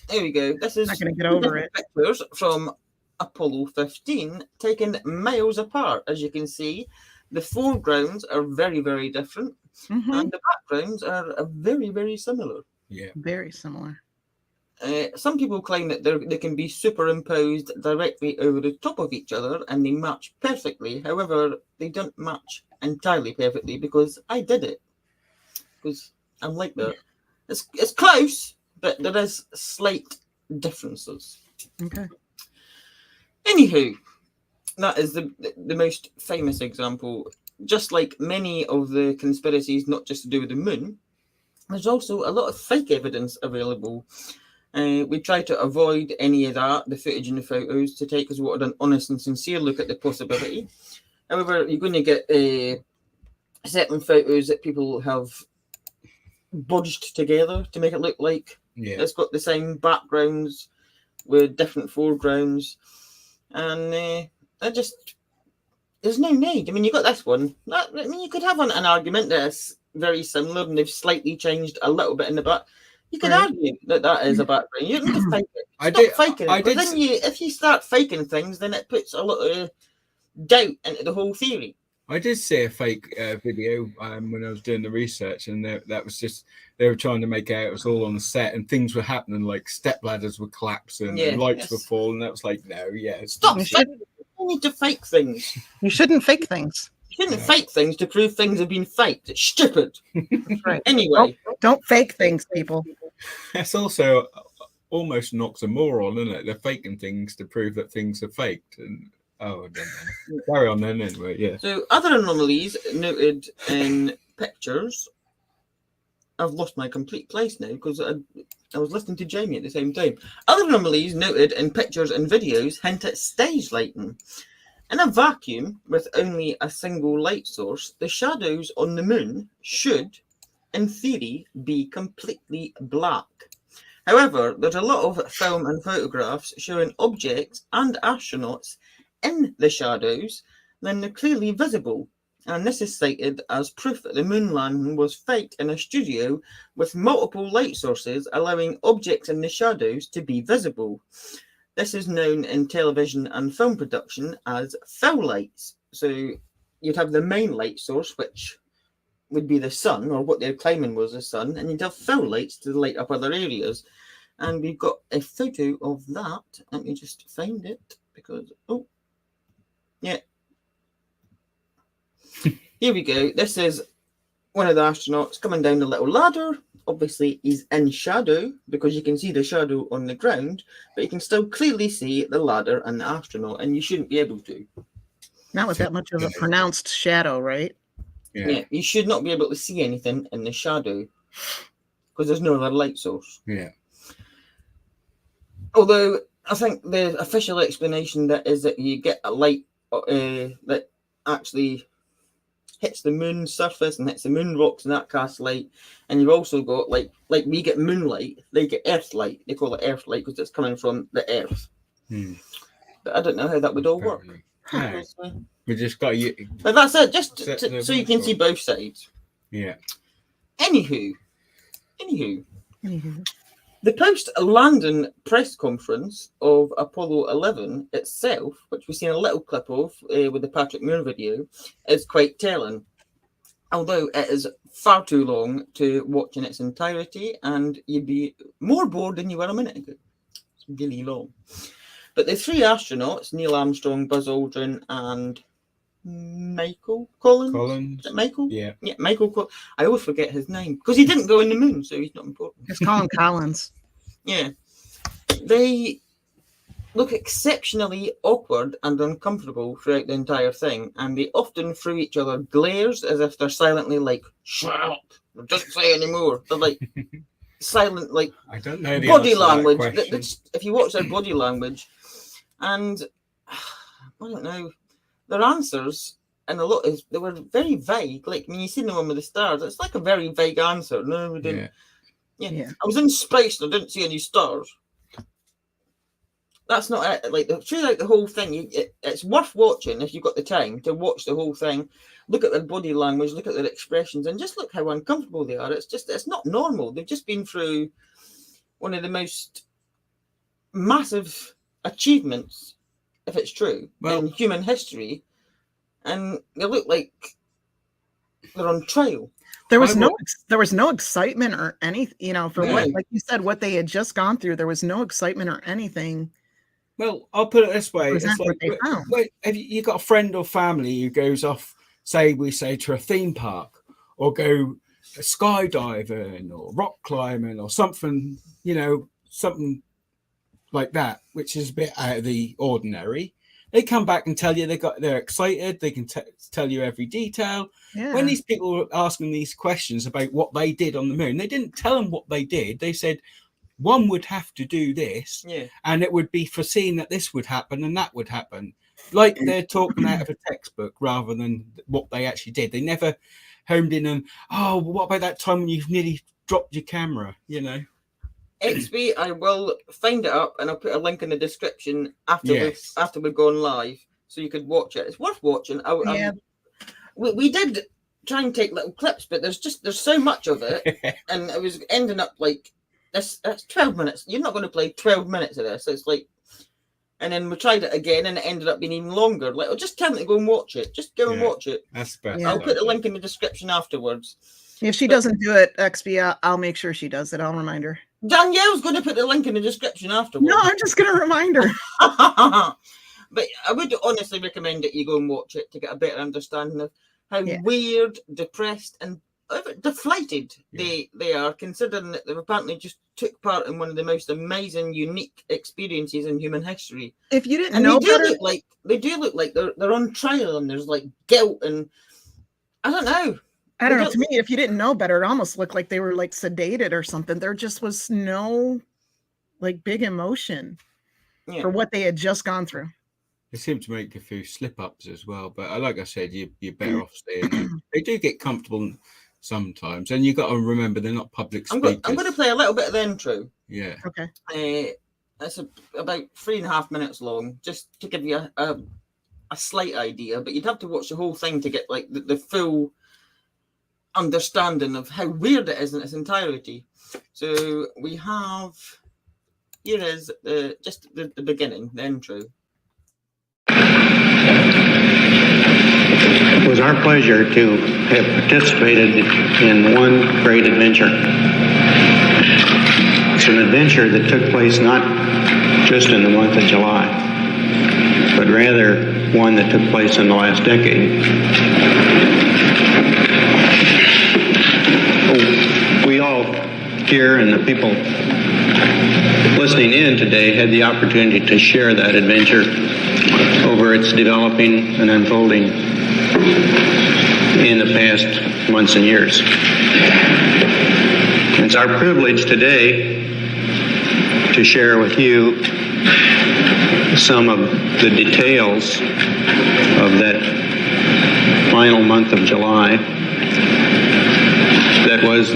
There we go. This is Not gonna get over it. pictures from Apollo 15 taken miles apart. As you can see, the foregrounds are very, very different, and the backgrounds are very, very similar. Yeah, very similar. Some people claim that they can be superimposed directly over the top of each other and they match perfectly. However, they don't match entirely perfectly because I did it. Because I'm like that. It's close, but there is slight differences. Okay. Anywho, that is the most famous example. Just like many of the conspiracies, not just to do with the moon, there's also a lot of fake evidence available. We try to avoid any of that, the footage and the photos, to take us what an honest and sincere look at the possibility. However, you're going to get certain photos that people have bodged together to make it look like it's got the same backgrounds with different foregrounds. And there's no need. I mean, you got this one. You could have an argument that's very similar and they've slightly changed a little bit in the back. You could argue that is a background. You don't need to fake it. Stop faking it. But then if you start faking things, then it puts a lot of doubt into the whole theory. I did see a fake video when I was doing the research, and that was just they were trying to make out it was all on the set, and things were happening like step ladders were collapsing, and lights were falling. That was like, no, stop. You need to fake things. You shouldn't fake things. You shouldn't fake things to prove things have been faked. It's stupid. That's right. Anyway, don't fake things, people. That's also almost an oxymoron, isn't it? They're faking things to prove that things are faked. And I don't know. Carry on then, anyway. Yeah. So other anomalies noted in pictures. I've lost my complete place now because I was listening to Jamie at the same time. Other anomalies noted in pictures and videos hint at stage lighting. In a vacuum with only a single light source, the shadows on the moon should, in theory, be completely black. However, there's a lot of film and photographs showing objects and astronauts in the shadows, then they're clearly visible. And this is cited as proof that the moon landing was faked in a studio with multiple light sources, allowing objects in the shadows to be visible. This is known in television and film production as fill lights. So you'd have the main light source, which would be the sun, or what they're claiming was the sun, and you'd have fill lights to light up other areas. And we've got a photo of that. Let me just find it because, here we go. This is one of the astronauts coming down the little ladder. Obviously, he's in shadow because you can see the shadow on the ground, but you can still clearly see the ladder and the astronaut, and you shouldn't be able to. Not with that much of a pronounced shadow, right? Yeah, you should not be able to see anything in the shadow because there's no other light source. Yeah. Although I think the official explanation that is that you get a light that actually hits the moon surface and hits the moon rocks and that casts light. And you've also got like we get moonlight, they get earth light. They call it earth light because it's coming from the earth. But I don't know how that would all work. No. We just got you. But that's it, just so you can see both sides. Yeah. Anywho. The post-landing press conference of Apollo 11 itself, which we've seen a little clip of with the Patrick Moore video, is quite telling. Although it is far too long to watch in its entirety, and you'd be more bored than you were a minute ago. It's really long. But the three astronauts, Neil Armstrong, Buzz Aldrin, and Michael Collins. Is it Michael? Yeah. Yeah, Michael Collins. I always forget his name because he didn't go in the moon, so he's not important. Just call him Collins. Yeah. They look exceptionally awkward and uncomfortable throughout the entire thing, and they often threw each other glares as if they're silently like, shut up, don't say anymore. They're like silent, like I don't know the body answer to that language. question. If you watch their body language, and I don't know, their answers and a lot is they were very vague. Like when you see the one with the stars, it's like a very vague answer. No, we didn't. Yeah. I was in space and I didn't see any stars. That's not it. Like throughout the whole thing, it's worth watching if you've got the time to watch the whole thing. Look at their body language, look at their expressions, and just look how uncomfortable they are. It's not normal. They've just been through one of the most massive achievements, if it's true, in human history, and they look like they're on trial. There was no excitement or anything, for what, like you said, what they had just gone through. There was no excitement or anything. Well, I'll put it this way: it's what they found. Have you got a friend or family who goes off, say to a theme park, or go skydiving or rock climbing or something, something like that, which is a bit out of the ordinary. They come back and tell you they're excited. They can tell you every detail. Yeah. When these people were asking these questions about what they did on the moon, they didn't tell them what they did. They said one would have to do this, and it would be foreseen that this would happen and that would happen. Like they're talking out of a textbook rather than what they actually did. They never homed in on, what about that time when you've nearly dropped your camera, XB, I will find it up and I'll put a link in the description after we've gone live, so you could watch it. It's worth watching. We did try and take little clips, but there's so much of it, and it was ending up like this. That's 12 minutes. You're not going to play 12 minutes of this. It's like, and then we tried it again, and it ended up being even longer. Like, just tell them to go and watch it. Just go and watch it. That's better. I'll put the link in the description afterwards. If she doesn't do it, XB, I'll make sure she does it. I'll remind her. Danielle's going to put the link in the description afterwards. No, I'm just going to remind her. But I would honestly recommend that you go and watch it to get a better understanding of how weird, depressed, and deflated they are, considering that they've apparently just took part in one of the most amazing, unique experiences in human history. If you didn't know better, they do look like they're on trial, and there's like guilt, and I don't know. To me, if you didn't know better, it almost looked like they were like sedated or something. There just was no like big emotion for what they had just gone through. They seem to make a few slip-ups as well, but like I said, you're better off staying there. They do get comfortable sometimes, and you got to remember they're not public speakers. I'm going to play a little bit of the intro. Yeah. Okay. It's about 3.5 minutes long, just to give you a slight idea, but you'd have to watch the whole thing to get like the full understanding of how weird it is in its entirety. So we have, here is just the beginning, the intro. It was our pleasure to have participated in one great adventure. It's an adventure that took place not just in the month of July, but rather one that took place in the last decade. We all here and the people listening in today had the opportunity to share that adventure over its developing and unfolding in the past months and years. It's our privilege today to share with you some of the details of that final month of July. That was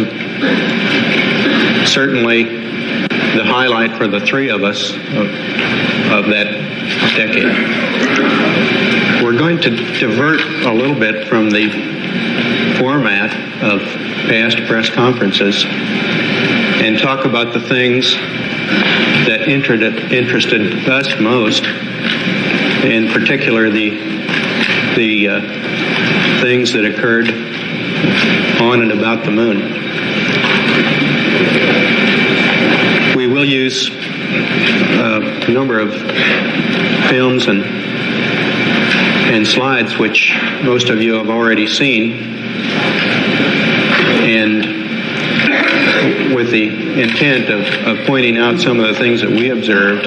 certainly the highlight for the three of us of that decade. We're going to divert a little bit from the format of past press conferences and talk about the things that interested us most, in particular the things that occurred on and about the moon. We will use a number of films and slides which most of you have already seen, and with the intent of pointing out some of the things that we observed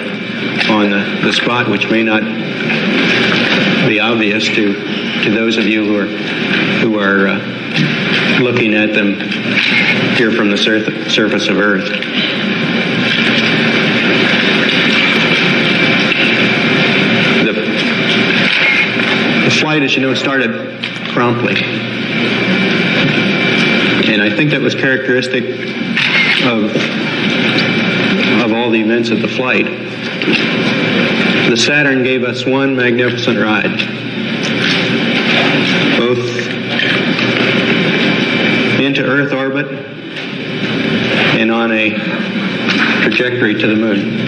on the spot, which may not be obvious to those of you who are looking at them here from the surface of Earth. The flight, as you know, started promptly, and I think that was characteristic of all the events of the flight. The Saturn gave us one magnificent ride, both into Earth orbit and on a trajectory to the moon.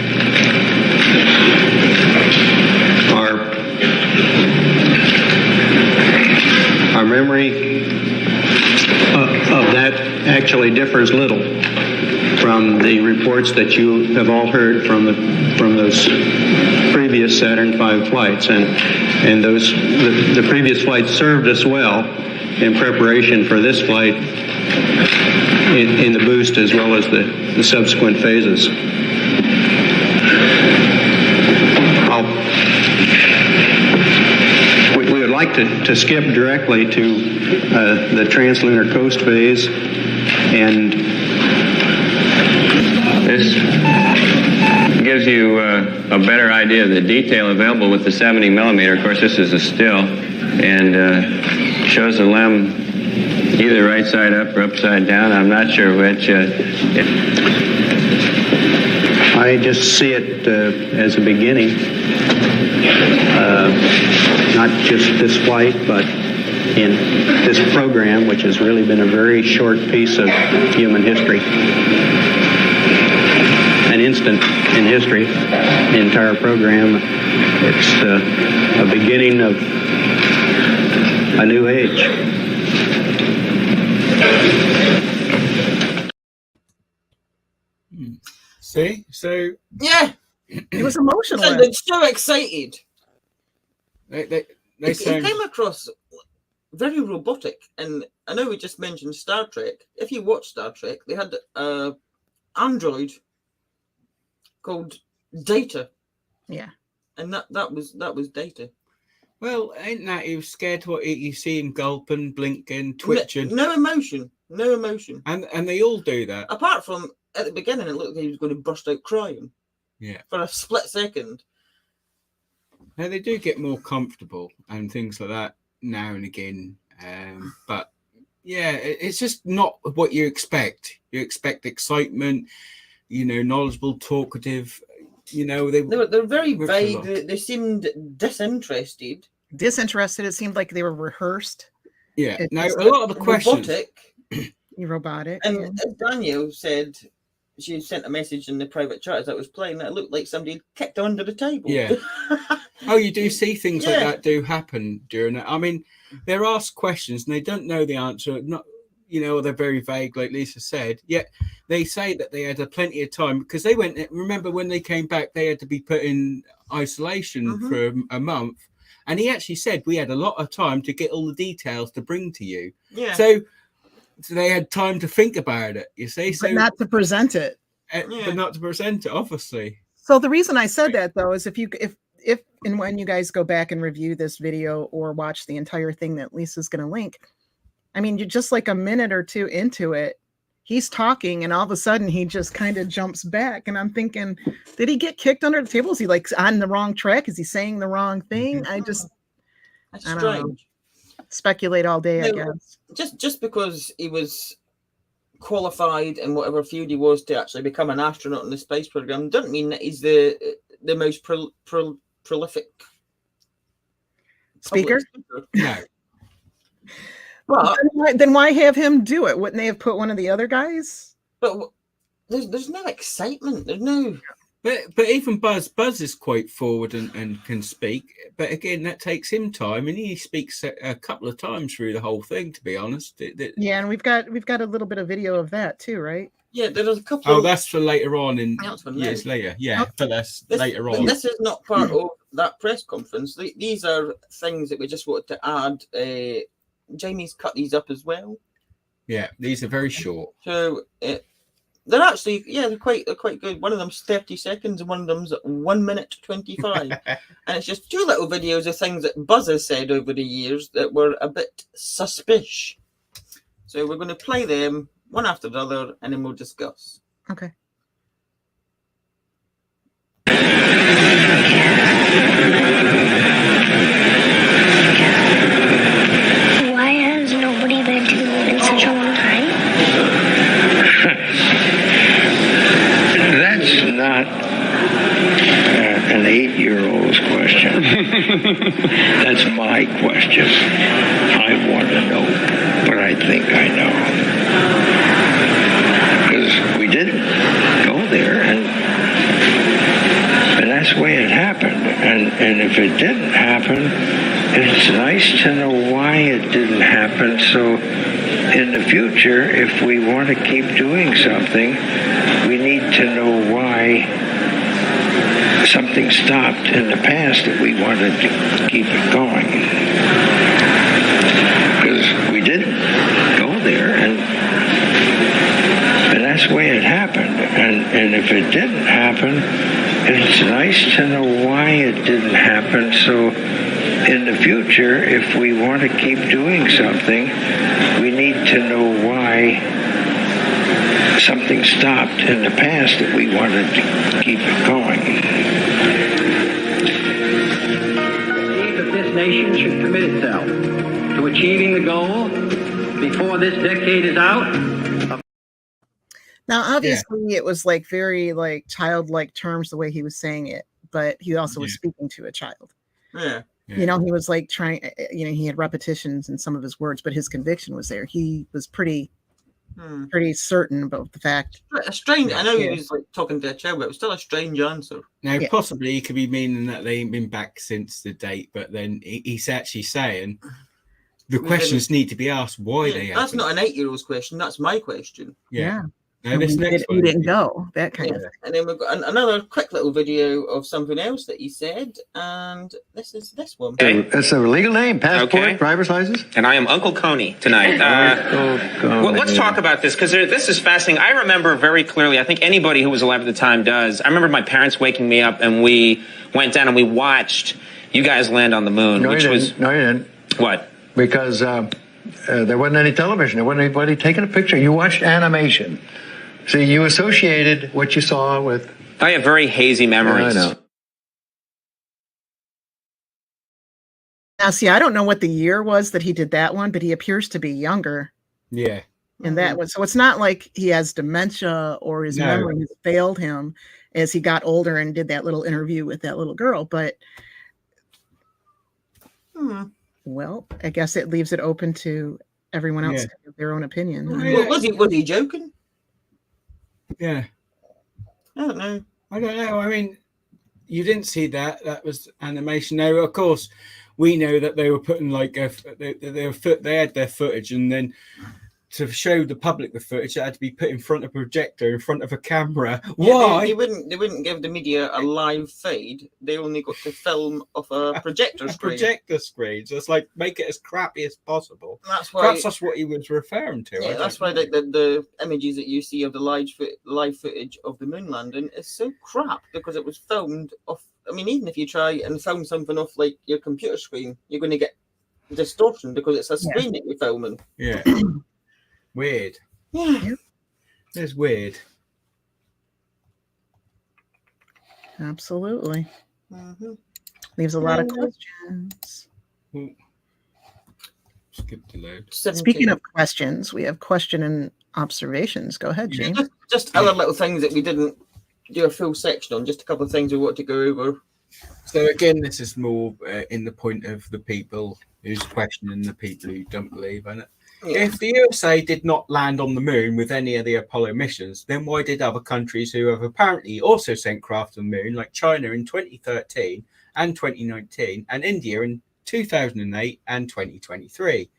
Our memory of that actually differs little from the reports that you have all heard from those previous Saturn V flights, and those the previous flights served us well in preparation for this flight in the boost as well as the subsequent phases. We would like to skip directly to the translunar coast phase, and this gives you a better idea of the detail available with the 70 millimeter. Of course, this is a still, and shows the LEM either right side up or upside down. I'm not sure which. I just see it as a beginning, not just this flight, but in this program, which has really been a very short piece of human history. An instant in history, the entire program. It's a beginning of a new age. See? So Yeah, It was emotional. I'm so excited. they It sound... came across very robotic, and I know we just mentioned Star Trek. If you watch Star Trek, they had an android called Data, Yeah. and that was Data. Well, ain't that he was scared what you see him gulping, blinking, twitching, No emotion, no emotion. and they all do that. Apart from at the beginning, it looked like he was going to burst out crying. Yeah, For a split second. now they do get more comfortable and things like that now and again, but yeah, it's just not what you expect. You expect excitement, knowledgeable, talkative. They're very vague. They seemed disinterested. It seemed like they were rehearsed. Yeah. It's Now, a lot of the questions... Robotic. And as Danielle said, she sent a message in the private chat as I was playing that it looked like somebody had kicked under the table. Yeah. Oh, you do see things like that do happen during it. I mean, they're asked questions and they don't know the answer. Not, they're very vague, like Lisa said. Yet they say that they had plenty of time because they went. Remember when they came back, they had to be put in isolation for a month. And he actually said we had a lot of time to get all the details to bring to you. Yeah. So they had time to think about it. You see, but not to present it. But not to present it, obviously. So the reason I said that though is if and when you guys go back and review this video or watch the entire thing that Lisa's going to link, I mean, you're just like a minute or two into it, he's talking and all of a sudden he just kind of jumps back. And I'm thinking, did he get kicked under the table? Is he like on the wrong track? Is he saying the wrong thing? That's I don't strange. speculate all day, I No, guess. just because he was qualified in whatever field he was to actually become an astronaut in the space program doesn't mean that he's the most prolific Speaker? No. But then why have him do it? Wouldn't they have put one of the other guys? But there's no excitement. There's no. But even Buzz is quite forward and can speak. But again, that takes him time, and he speaks a couple of times through the whole thing. To be honest, Yeah, and we've got a little bit of video of that too, right? Yeah, there's a couple. Oh, that's for later on in years now. later. Yeah, but that's later on. This is not part of that press conference. These are things that we just wanted to add. Jamie's cut these up as well. Yeah, these are very short. So they're actually, they're quite good. One of them's 30 seconds and one of them's 1 minute 25. And it's just two little videos of things that Buzz has said over the years that were a bit suspicious. So we're going to play them one after the other and then we'll discuss. Okay. Why has nobody been to the moon in such a long time? That's not an 8-year-old's question. That's my question. I want to know, but I think I know. Because we didn't go there, and that's the way it happened. And if it didn't happen, it's nice to know why it didn't happen. So in the future, if we want to keep doing something, we need to know why something stopped in the past that we wanted to keep it going. Because we didn't go there, and that's the way it happened. And if it didn't happen, it's nice to know why it didn't happen. So in the future, if we want to keep doing something, we need to know why something stopped in the past that we wanted to keep it going. I believe that this nation should commit itself to achieving the goal before this decade is out. Now, obviously, it was like very like childlike terms the way he was saying it, but he also was speaking to a child. Yeah. You know, he was like trying, he had repetitions in some of his words, but his conviction was there. He was pretty certain about the fact. A strange, I know he was like talking to a child, but it was still a strange answer. Now, possibly he could be meaning that they ain't been back since the date, but then he's actually saying the questions need to be asked why they haven't. That's not an 8-year-old's question. That's my question. Yeah. No, this next one, he didn't go, that kind of thing. And then we've got another quick little video of something else that he said, and this is this one. Okay. That's a legal name, passport, driver's license. And I am Uncle Coney tonight. Well, let's talk about this, because this is fascinating. I remember very clearly, I think anybody who was alive at the time does. I remember my parents waking me up, and we went down and we watched you guys land on the moon. No, you didn't. What? Because there wasn't any television. There wasn't anybody taking a picture. You watched animation. See, you associated what you saw with... I have very hazy memories. I know. Now, see, I don't know what the year was that he did that one, but he appears to be younger. Yeah. In that one. So it's not like he has dementia or his memory has failed him as he got older and did that little interview with that little girl. But, well, I guess it leaves it open to everyone else to give their own opinion. Well, was he joking? Yeah. I don't know. I mean, you didn't see that. That was animation. Now, of course, we know that they were putting like they had their footage, and then to show the public the footage, it had to be put in front of a projector, in front of a camera. Why? They wouldn't give the media a live feed. They only got to film off a projector screen. Projector screen. So it's like make it as crappy as possible. That's why. Perhaps that's what he was referring to. Yeah, that's why the images that you see of the live footage of the moon landing is so crap, because it was filmed off. I mean, even if you try and film something off like your computer screen, you're going to get distortion because it's a screen that you're filming. Yeah. Weird. Yeah. It's weird. Absolutely. Leaves a lot of questions. skip the load. 17. Speaking of questions, we have question and observations. Go ahead, James. Just other little things that we didn't do a full section on, just a couple of things we want to go over. So again, this is more in the point of the people who's questioning the people who don't believe in it. Yeah. If the USA did not land on the moon with any of the Apollo missions, then why did other countries who have apparently also sent craft to the moon, like China in 2013 and 2019, and India in 2008 and 2023,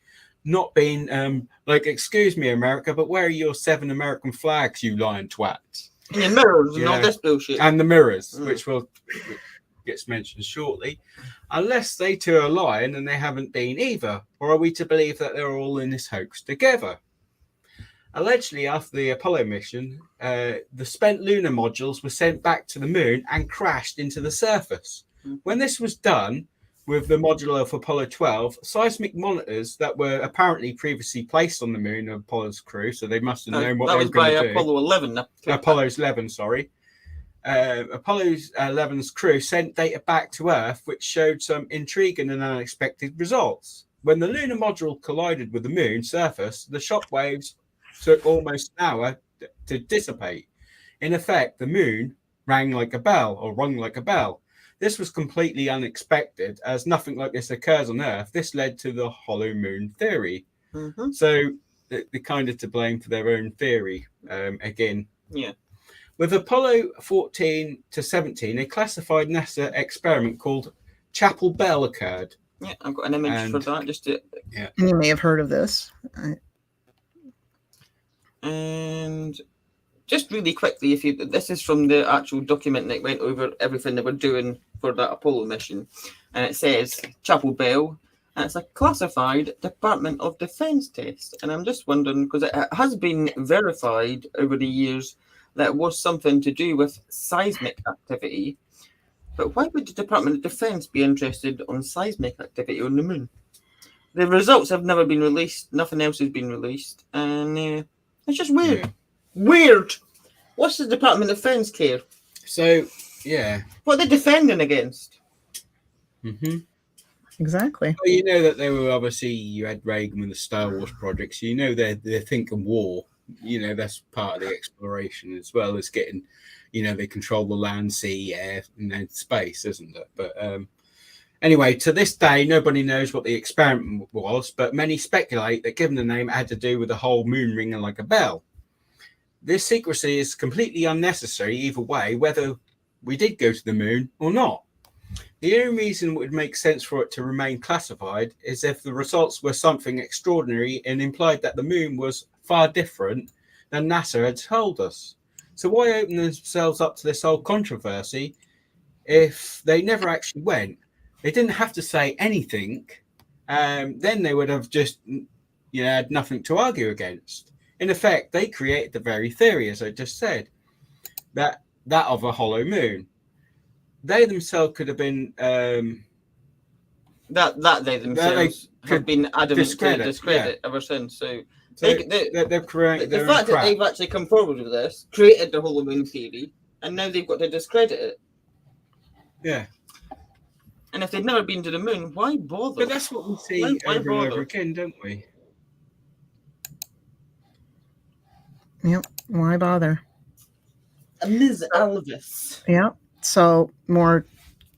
not being like, excuse me, America, but where are your 7 American flags, you lying twats? And the mirrors and all this bullshit. And the mirrors, which gets mentioned shortly, unless they too are lying and they haven't been either, or are we to believe that they're all in this hoax together? Allegedly, after the Apollo mission, the spent lunar modules were sent back to the moon and crashed into the surface. When this was done with the module of Apollo 12, seismic monitors that were apparently previously placed on the moon of Apollo's crew, so they must have known what they were going to do. Apollo 11. Apollo's 11, sorry. Apollo's 11's crew sent data back to Earth, which showed some intriguing and unexpected results. When the lunar module collided with the moon surface, the shock waves took almost an hour to dissipate. In effect, the moon rung like a bell. This was completely unexpected, as nothing like this occurs on Earth. This led to the hollow moon theory. Mm-hmm. So they're kind of to blame for their own theory again. Yeah. With Apollo 14 to 17, a classified NASA experiment called Chapel Bell occurred. Yeah, I've got an image for that. Just to... Yeah. You may have heard of this. And just really quickly, this is from the actual document that went over everything they were doing for that Apollo mission, and it says Chapel Bell, and it's a classified Department of Defense test. And I'm just wondering, because it has been verified over the years that it was something to do with seismic activity, but why would the Department of Defense be interested on seismic activity on the moon? The results have never been released. Nothing else has been released, and it's just weird. Yeah. Weird. What's the Department of Defense care? So, yeah. What are they defending against? Mm-hmm. Exactly. Well, you know that they were obviously, you had Reagan with the Star Wars projects. You know they're thinking war. You know, that's part of the exploration, as well as getting, you know, they control the land, sea, air, and then space, isn't it? But anyway, to this day, nobody knows what the experiment was, but many speculate that given the name, it had to do with the whole moon ringing like a bell. This secrecy is completely unnecessary either way, whether we did go to the moon or not. The only reason it would make sense for it to remain classified is if the results were something extraordinary and implied that the moon was far different than NASA had told us. So why open themselves up to this whole controversy if they never actually went? They didn't have to say anything. Then they would have just, had nothing to argue against. In effect, they created the very theory, as I just said, that of a hollow moon. They themselves could have been that they themselves have been adamant to discredit ever since. So they've created the fact that they've actually come forward with this, created the hollow moon theory, and now they've got to discredit it. Yeah. And if they'd never been to the moon, why bother? But that's what we see over and over again, don't we? Yep. Why bother? Ms. Elvis. Yep. So more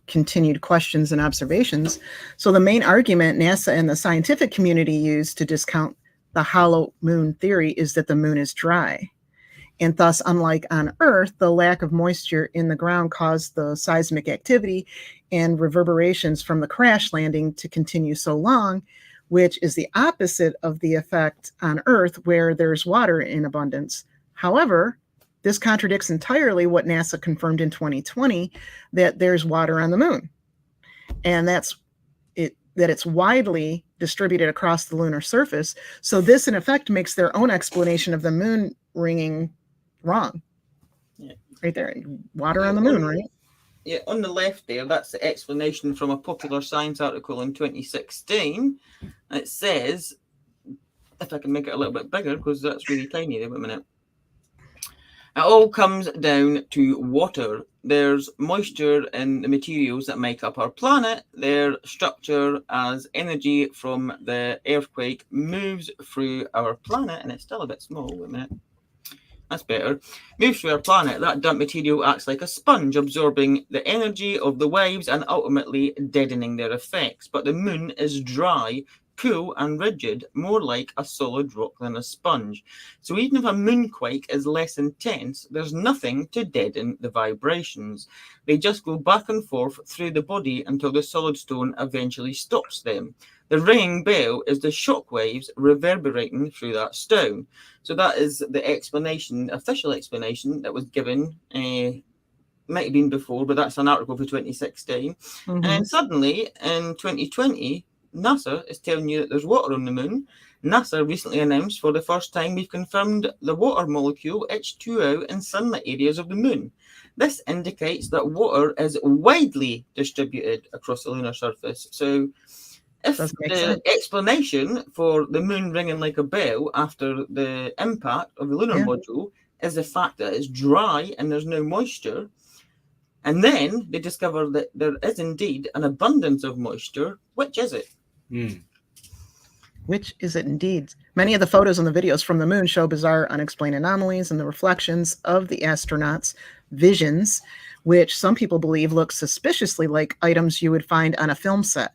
continued questions and observations. So the main argument NASA and the scientific community use to discount the hollow moon theory is that the moon is dry. And thus, unlike on Earth, the lack of moisture in the ground caused the seismic activity and reverberations from the crash landing to continue so long, which is the opposite of the effect on Earth where there's water in abundance. However, this contradicts entirely what NASA confirmed in 2020, that there's water on the moon. And that it's widely distributed across the lunar surface. So this, in effect, makes their own explanation of the moon ringing wrong. Yeah. Right there. Water on the moon, right? Yeah, on the left there, that's the explanation from a Popular Science article in 2016. It says, if I can make it a little bit bigger, because that's really tiny there, wait a minute. It all comes down to water. There's moisture in the materials that make up our planet. Their structure as energy from the earthquake moves through our planet, and it's still a bit small. Wait a minute. That's better. Moves through our planet. That damp material acts like a sponge, absorbing the energy of the waves and ultimately deadening their effects. But the moon is dry, cool and rigid, more like a solid rock than a sponge. So even if a moonquake is less intense, there's nothing to deaden the vibrations. They just go back and forth through the body until the solid stone eventually stops them. The ringing bell is the shock waves reverberating through that stone. So that is the explanation, official explanation that was given. Might have been before, but that's an article for 2016. And then suddenly in 2020, NASA is telling you that there's water on the moon. NASA recently announced for the first time we've confirmed the water molecule H2O in sunlit areas of the moon. This indicates that water is widely distributed across the lunar surface. So if the explanation for the moon ringing like a bell after the impact of the lunar module is the fact that it's dry and there's no moisture, and then they discover that there is indeed an abundance of moisture, which is it? Which is it indeed? Many of the photos and the videos from the moon show bizarre, unexplained anomalies and the reflections of the astronauts' visions, which some people believe look suspiciously like items you would find on a film set.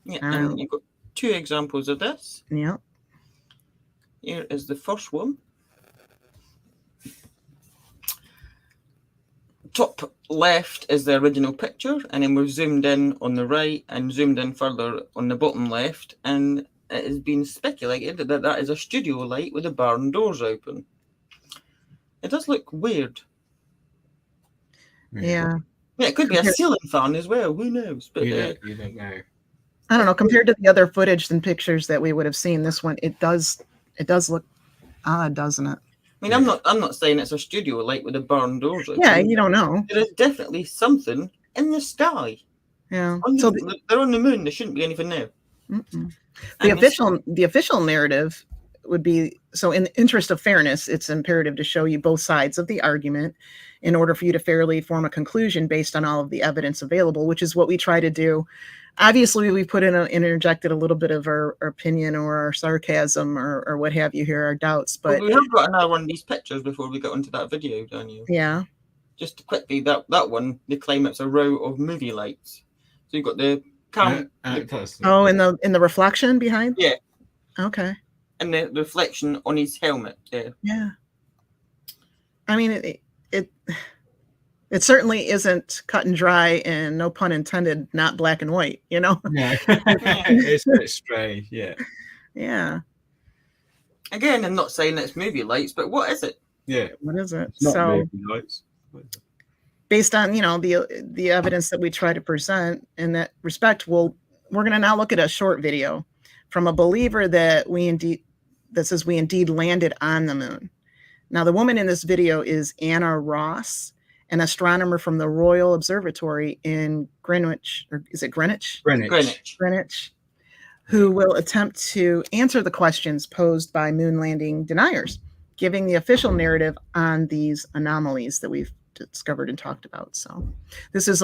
Yeah, and you've got two examples of this. Yeah. Here is the first one. Top left is the original picture, and then we've zoomed in on the right and zoomed in further on the bottom left, and it has been speculated that that is a studio light with the barn doors open. It does look weird. Yeah. Yeah, it could be a ceiling fan as well. Who knows? But you don't know. I don't know. Compared to the other footage and pictures that we would have seen, this one it does look odd, doesn't it? I mean, I'm not saying it's a studio light with the barn doors open. Yeah, you don't know. There is definitely something in the sky. Yeah. So they're on the moon. There shouldn't be anything there. The official narrative would be, so in the interest of fairness, it's imperative to show you both sides of the argument in order for you to fairly form a conclusion based on all of the evidence available, which is what we try to do. Obviously, we interjected a little bit of our opinion or our sarcasm or what have you here, our doubts. But we have got another one of these pictures before we got into that video, Danielle. Yeah. Just quickly, that one, they claim it's a row of movie lights. So you've got the camera. in the reflection behind? Yeah. Okay. And the reflection on his helmet there. Yeah. I mean, it certainly isn't cut and dry, and no pun intended, not black and white, you know? Yeah. It's a bit strange, yeah. Yeah. Again, I'm not saying it's movie lights, but what is it? Yeah. What is it? It's not movie lights. Based on, the evidence that we try to present in that respect, we're going to now look at a short video from a believer that says we indeed landed on the moon. Now, the woman in this video is Anna Ross, an astronomer from the Royal Observatory in Greenwich, or is it Greenwich? Greenwich. Who will attempt to answer the questions posed by moon landing deniers, giving the official narrative on these anomalies that we've discovered and talked about. So this is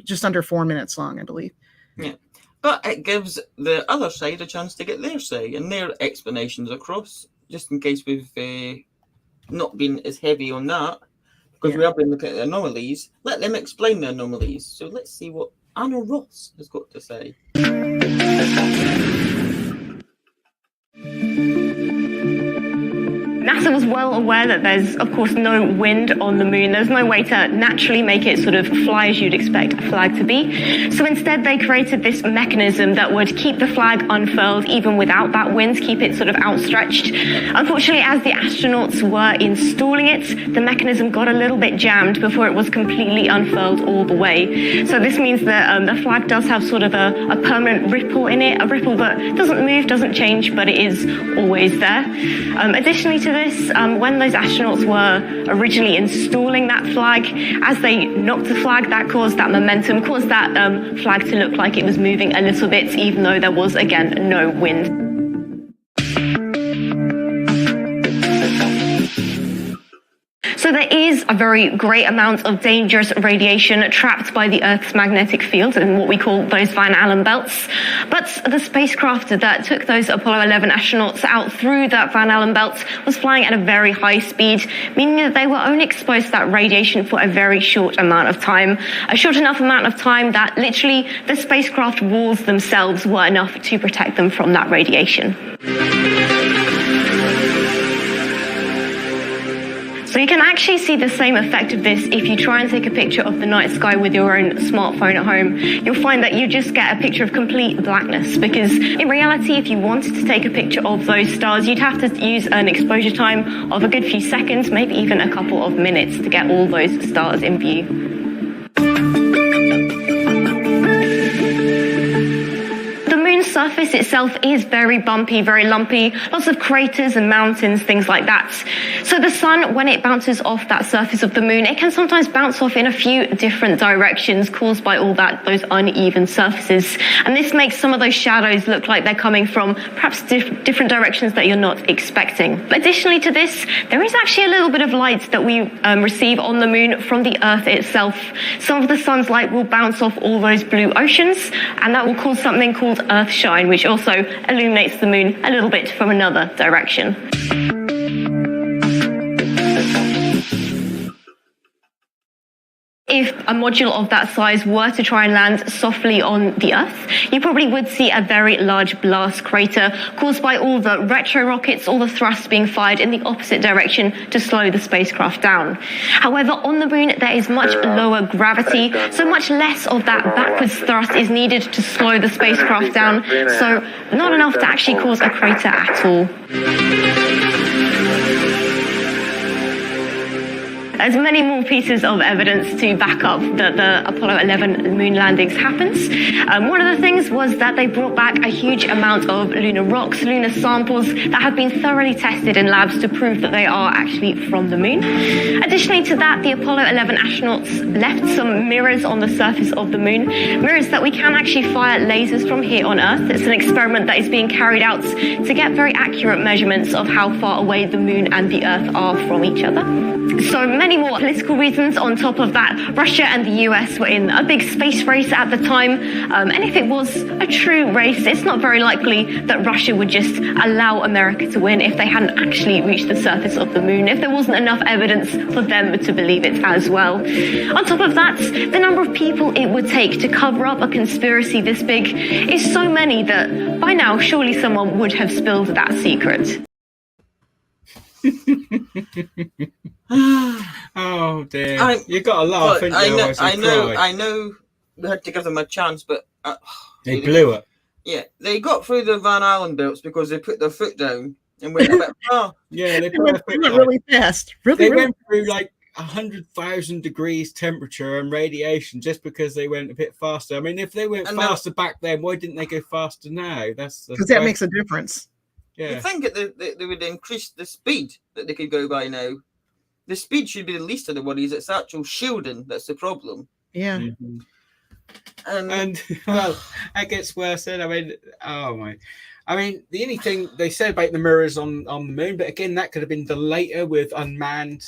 just under 4 minutes long, I believe. Yeah. But it gives the other side a chance to get their say and their explanations across, just in case we've not been as heavy on that. Because we have been looking at the anomalies. Let them explain the anomalies. So let's see what Anna Ross has got to say. NASA was well aware that there's, of course, no wind on the moon. There's no way to naturally make it sort of fly as you'd expect a flag to be. So instead, they created this mechanism that would keep the flag unfurled even without that wind, keep it sort of outstretched. Unfortunately, as the astronauts were installing it, the mechanism got a little bit jammed before it was completely unfurled all the way. So this means that the flag does have sort of a permanent ripple in it, a ripple that doesn't move, doesn't change, but it is always there. Additionally to this, when those astronauts were originally installing that flag, as they knocked the flag, that caused that momentum, caused that flag to look like it was moving a little bit, even though there was, again, no wind. is a very great amount of dangerous radiation trapped by the Earth's magnetic field and what we call those Van Allen belts. But the spacecraft that took those Apollo 11 astronauts out through that Van Allen belt was flying at a very high speed, meaning that they were only exposed to that radiation for a very short amount of time. A short enough amount of time that literally the spacecraft walls themselves were enough to protect them from that radiation. So you can actually see the same effect of this if you try and take a picture of the night sky with your own smartphone at home. You'll find that you just get a picture of complete blackness, because in reality, if you wanted to take a picture of those stars, you'd have to use an exposure time of a good few seconds, maybe even a couple of minutes to get all those stars in view. Surface itself is very bumpy, very lumpy, lots of craters and mountains, things like that. So the sun, when it bounces off that surface of the moon, it can sometimes bounce off in a few different directions caused by all those uneven surfaces. And this makes some of those shadows look like they're coming from perhaps different directions that you're not expecting. But additionally to this, there is actually a little bit of light that we receive on the moon from the Earth itself. Some of the sun's light will bounce off all those blue oceans, and that will cause something called Earth shine, which also illuminates the moon a little bit from another direction. If a module of that size were to try and land softly on the Earth, you probably would see a very large blast crater caused by all the retro rockets, all the thrust being fired in the opposite direction to slow the spacecraft down. However, on the moon, there is much lower gravity, so much less of that backwards thrust is needed to slow the spacecraft down, so not enough to actually cause a crater at all. There's many more pieces of evidence to back up that the Apollo 11 moon landings happens. One of the things was that they brought back a huge amount of lunar rocks, lunar samples that have been thoroughly tested in labs to prove that they are actually from the moon. Additionally to that, the Apollo 11 astronauts left some mirrors on the surface of the moon, mirrors that we can actually fire lasers from here on Earth. It's an experiment that is being carried out to get very accurate measurements of how far away the moon and the Earth are from each other. So many more political reasons on top of that. Russia and the US were in a big space race at the time, and if it was a true race, it's not very likely that Russia would just allow America to win if they hadn't actually reached the surface of the moon, if there wasn't enough evidence for them to believe it as well. On top of that, the number of people it would take to cover up a conspiracy this big is so many that by now surely someone would have spilled that secret. Oh dear! You got a laugh, haven't you? I know. We had to give them a chance, but they blew it. Yeah, they got through the Van Allen belts because they put their foot down and went a bit far. Yeah, they went really fast. They went through like 100,000 degrees temperature and radiation just because they went a bit faster. I mean, if they went faster back then, why didn't they go faster now? That's because that makes a difference. Yeah. You think that they would increase the speed that they could go by now. The speed should be the least of the worries. It's actual shielding that's the problem. Yeah. Mm-hmm. And well, that gets worse then. I mean, oh my. I mean, the only thing they said about the mirrors on the moon, but again, that could have been done later with unmanned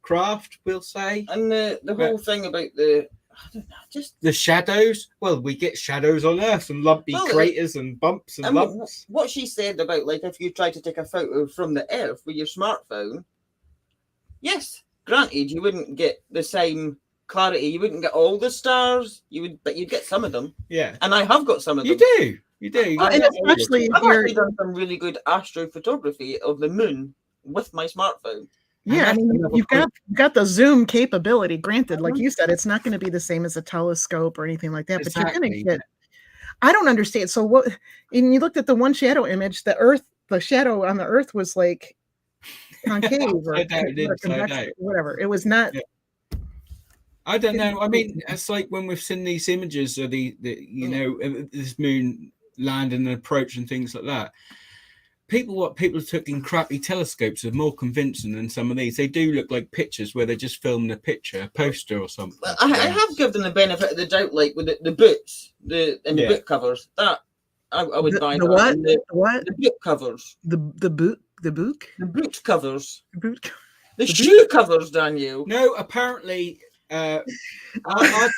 craft, we'll say. And the whole thing about the, I don't know, just the shadows. Well, we get shadows on Earth and lumpy craters and bumps and lumps. What she said about, like, if you try to take a photo from the Earth with your smartphone, yes, granted, you wouldn't get the same clarity. You wouldn't get all the stars. But you'd get some of them. Yeah. And I have got some of them. You do. And especially I've actually done some really good astrophotography of the moon with my smartphone. Yeah, I mean, you've got the zoom capability. Granted, like you said, it's not going to be the same as a telescope or anything like that. Exactly. But you're going to get. I don't understand. So what? And you looked at the one shadow image. The shadow on the Earth was like concave or whatever. It was not. Yeah. I don't know. I mean, it's like when we've seen these images of the this moon landing and approach and things like that. People took in crappy telescopes are more convincing than some of these. They do look like pictures where they're just filming a picture, a poster or something. Well, I have given them the benefit of the doubt, like with the books, the book covers. That I would buy. The what? The book covers. The book. The boot covers. The boot. The shoe covers, Danielle. No, apparently, I've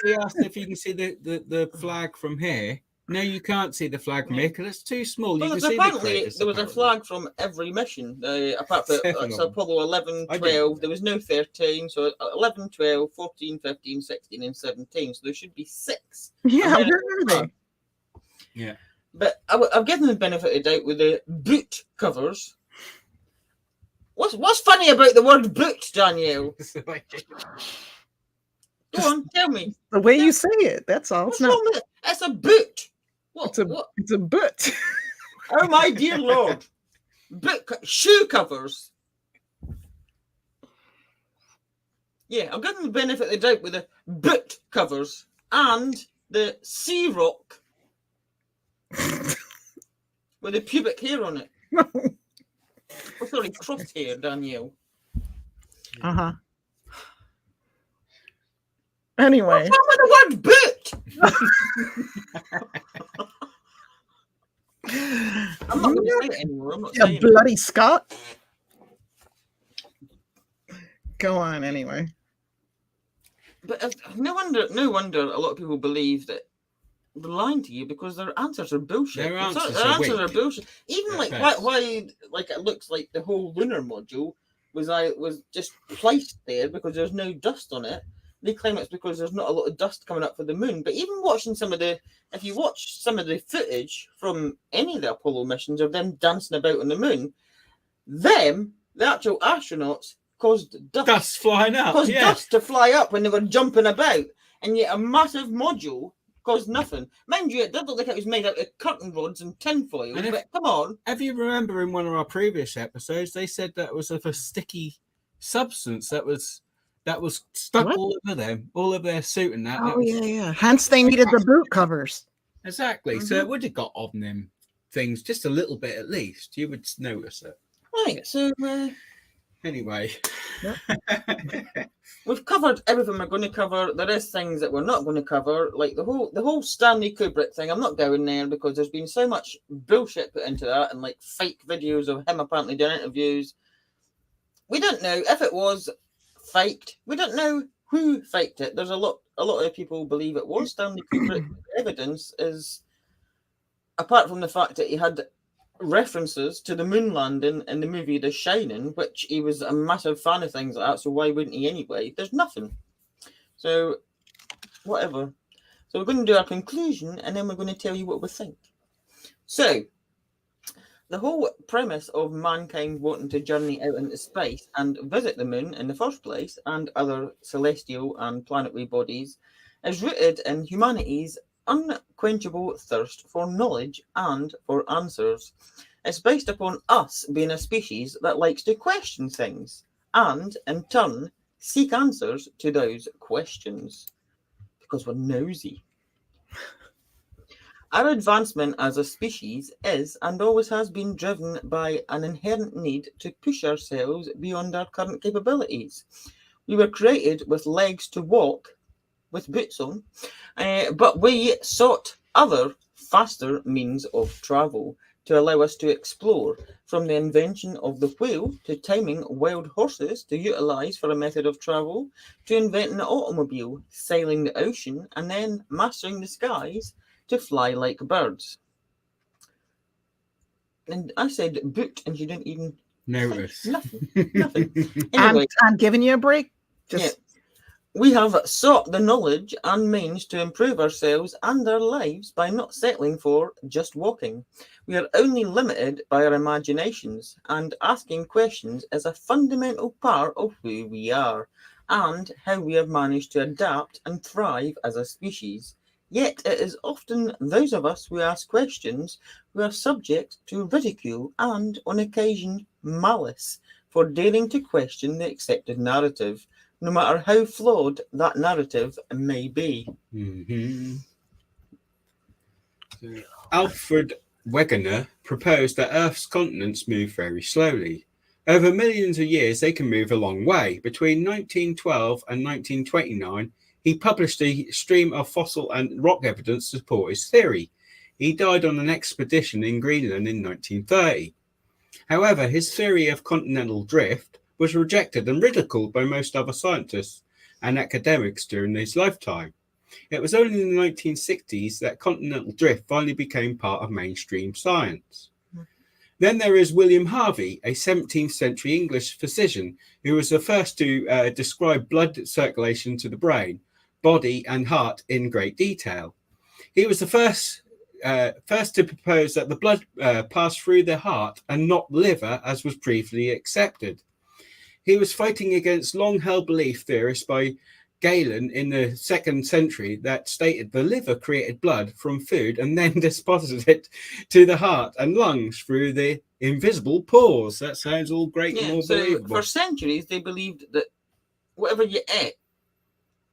been asked if you can see the flag from here. No, you can't see the flag from here because it's too small. You Well, can see the craters. there was a flag from every mission, apart from Apollo 11, 12. There was no 13, so 11, 12, 14, 15, 16, and 17. So there should be 6. Yeah, where are they? Yeah. But I've given the benefit of doubt with the boot covers. What's funny about the word boot, Danielle? Go on, tell me. The way you say it, that's all. What's wrong with it? It's a boot. It's a boot. Oh my dear Lord. Shoe covers. Yeah, I'm giving the benefit of the doubt with the boot covers and the sea rock with the pubic hair on it. Oh, sorry, crossed hair, Danielle. Uh-huh. Anyway. What's wrong with the word boot? I'm not going to say it anymore. I'm not saying bloody it. Scott. Go on, anyway. But no wonder a lot of people believe that they're lying to you because their answers are bullshit. Their answers are bullshit. Even like why like it looks like the whole lunar module was just placed there because there's no dust on it. They claim it's because there's not a lot of dust coming up for the moon. But even watching if you watch some of the footage from any of the Apollo missions of them dancing about on the moon, the actual astronauts caused dust flying up. Dust to fly up when they were jumping about. And yet a massive module caused nothing. Mind you, it did look like it was made out of curtain rods and tinfoil, but come on. If you remember in one of our previous episodes, they said that was of a sticky substance that was stuck all over their suit and that. Oh, yeah. Hence they needed the boot covers. Exactly. So it would have got on them things just a little bit at least. You would notice it. Right, so anyway. We've covered everything we're going to cover. There is things that we're not going to cover, like the whole Stanley Kubrick thing. I'm not going there because there's been so much bullshit put into that and like fake videos of him apparently doing interviews. We don't know if it was faked. We don't know who faked it. There's a lot of people believe it was Stanley Kubrick. Evidence is, apart from the fact that he had references to the moon landing in the movie The Shining, which he was a massive fan of things like that, so why wouldn't he anyway? There's nothing. So, whatever. So we're going to do our conclusion, and then we're going to tell you what we think. So, the whole premise of mankind wanting to journey out into space and visit the moon in the first place, and other celestial and planetary bodies, is rooted in humanity's unquenchable thirst for knowledge and for answers. It's based upon us being a species that likes to question things and, in turn, seek answers to those questions because we're nosy. Our advancement as a species is and always has been driven by an inherent need to push ourselves beyond our current capabilities. We were created with legs to walk, with boots on, but we sought other, faster means of travel to allow us to explore, from the invention of the wheel to taming wild horses to utilise for a method of travel, to inventing the automobile, sailing the ocean, and then mastering the skies to fly like birds. And I said boot, and you didn't even notice. Nothing. Anyway, I'm giving you a break. We have sought the knowledge and means to improve ourselves and our lives by not settling for just walking. We are only limited by our imaginations, and asking questions is a fundamental part of who we are and how we have managed to adapt and thrive as a species. Yet it is often those of us who ask questions who are subject to ridicule and, on occasion, malice for daring to question the accepted narrative, no matter how flawed that narrative may be. Mm-hmm. So, Alfred Wegener proposed that Earth's continents move very slowly. Over millions of years, they can move a long way. Between 1912 and 1929, he published a stream of fossil and rock evidence to support his theory. He died on an expedition in Greenland in 1930. However, his theory of continental drift was rejected and ridiculed by most other scientists and academics during his lifetime. It was only in the 1960s that continental drift finally became part of mainstream science. Then there is William Harvey, a 17th century English physician who was the first to describe blood circulation to the brain, body and heart in great detail. He was the first to propose that the blood passed through the heart and not liver, as was previously accepted. He was fighting against long-held belief theorists by Galen in the 2nd century that stated the liver created blood from food and then deposited it to the heart and lungs through the invisible pores. That sounds all great and all believable. For centuries, they believed that whatever you ate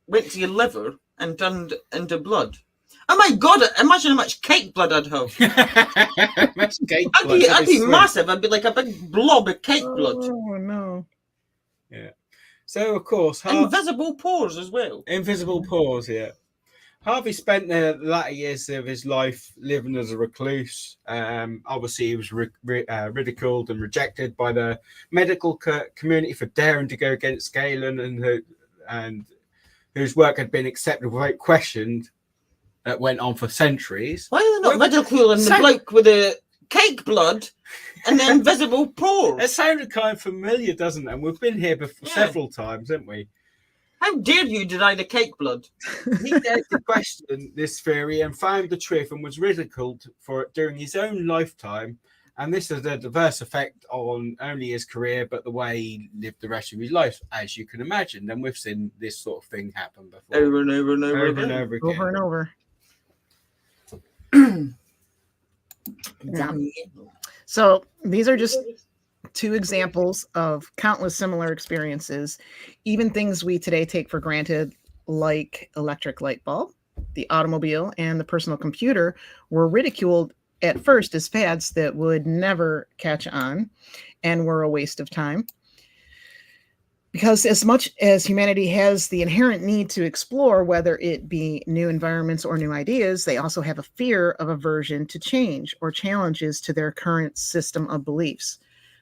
went to your liver and turned into blood. Oh my God, imagine how much cake blood I'd have. I'd be massive. I'd be like a big blob of cake blood. Oh, no. Yeah. So, of course... invisible pores as well. Invisible pores, yeah. Harvey spent the latter years of his life living as a recluse. Obviously, he was ridiculed and rejected by the medical community for daring to go against Galen and whose work had been accepted without question. That went on for centuries. Why are they not ridiculing the bloke with the cake blood and the invisible pores? It sounded kind of familiar, doesn't it? And we've been here before several times, haven't we? How dare you deny the cake blood? He dared to question this theory and found the truth and was ridiculed for it during his own lifetime. And this has a diverse effect on only his career, but the way he lived the rest of his life, as you can imagine. And we've seen this sort of thing happen before. Over and over and over again. And over again. Over and over. So these are just 2 examples of countless similar experiences, even things we today take for granted, like electric light bulb, the automobile, and the personal computer, were ridiculed at first as fads that would never catch on and were a waste of time. Because as much as humanity has the inherent need to explore, whether it be new environments or new ideas, they also have a fear of aversion to change or challenges to their current system of beliefs,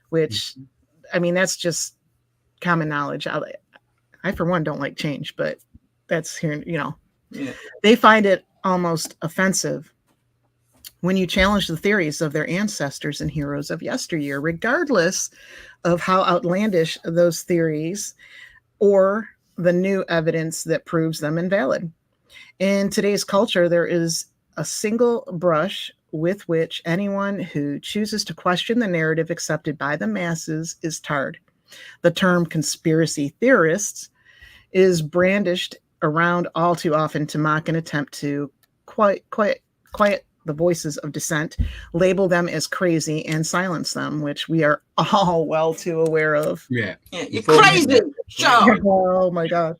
which, I mean, that's just common knowledge. I for one, don't like change, but that's here, They find it almost offensive when you challenge the theories of their ancestors and heroes of yesteryear, regardless of how outlandish those theories or the new evidence that proves them invalid. In today's culture, there is a single brush with which anyone who chooses to question the narrative accepted by the masses is tarred. The term conspiracy theorists is brandished around all too often to mock an attempt to quiet the voices of dissent, label them as crazy, and silence them, which we are all well too aware of. Yeah, you're crazy. Oh my God.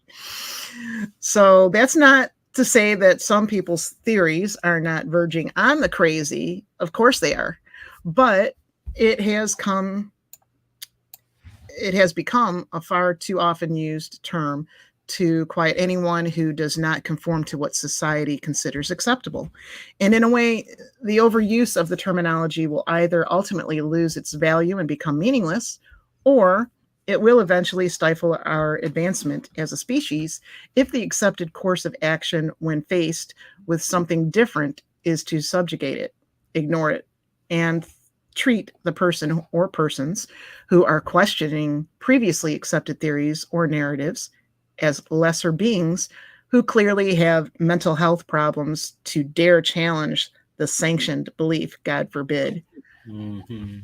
So that's not to say that some people's theories are not verging on the crazy. Of course they are, but it has become a far too often used term to quiet anyone who does not conform to what society considers acceptable. And in a way, the overuse of the terminology will either ultimately lose its value and become meaningless, or it will eventually stifle our advancement as a species if the accepted course of action when faced with something different is to subjugate it, ignore it, and treat the person or persons who are questioning previously accepted theories or narratives as lesser beings who clearly have mental health problems to dare challenge the sanctioned belief, God forbid. Mm-hmm.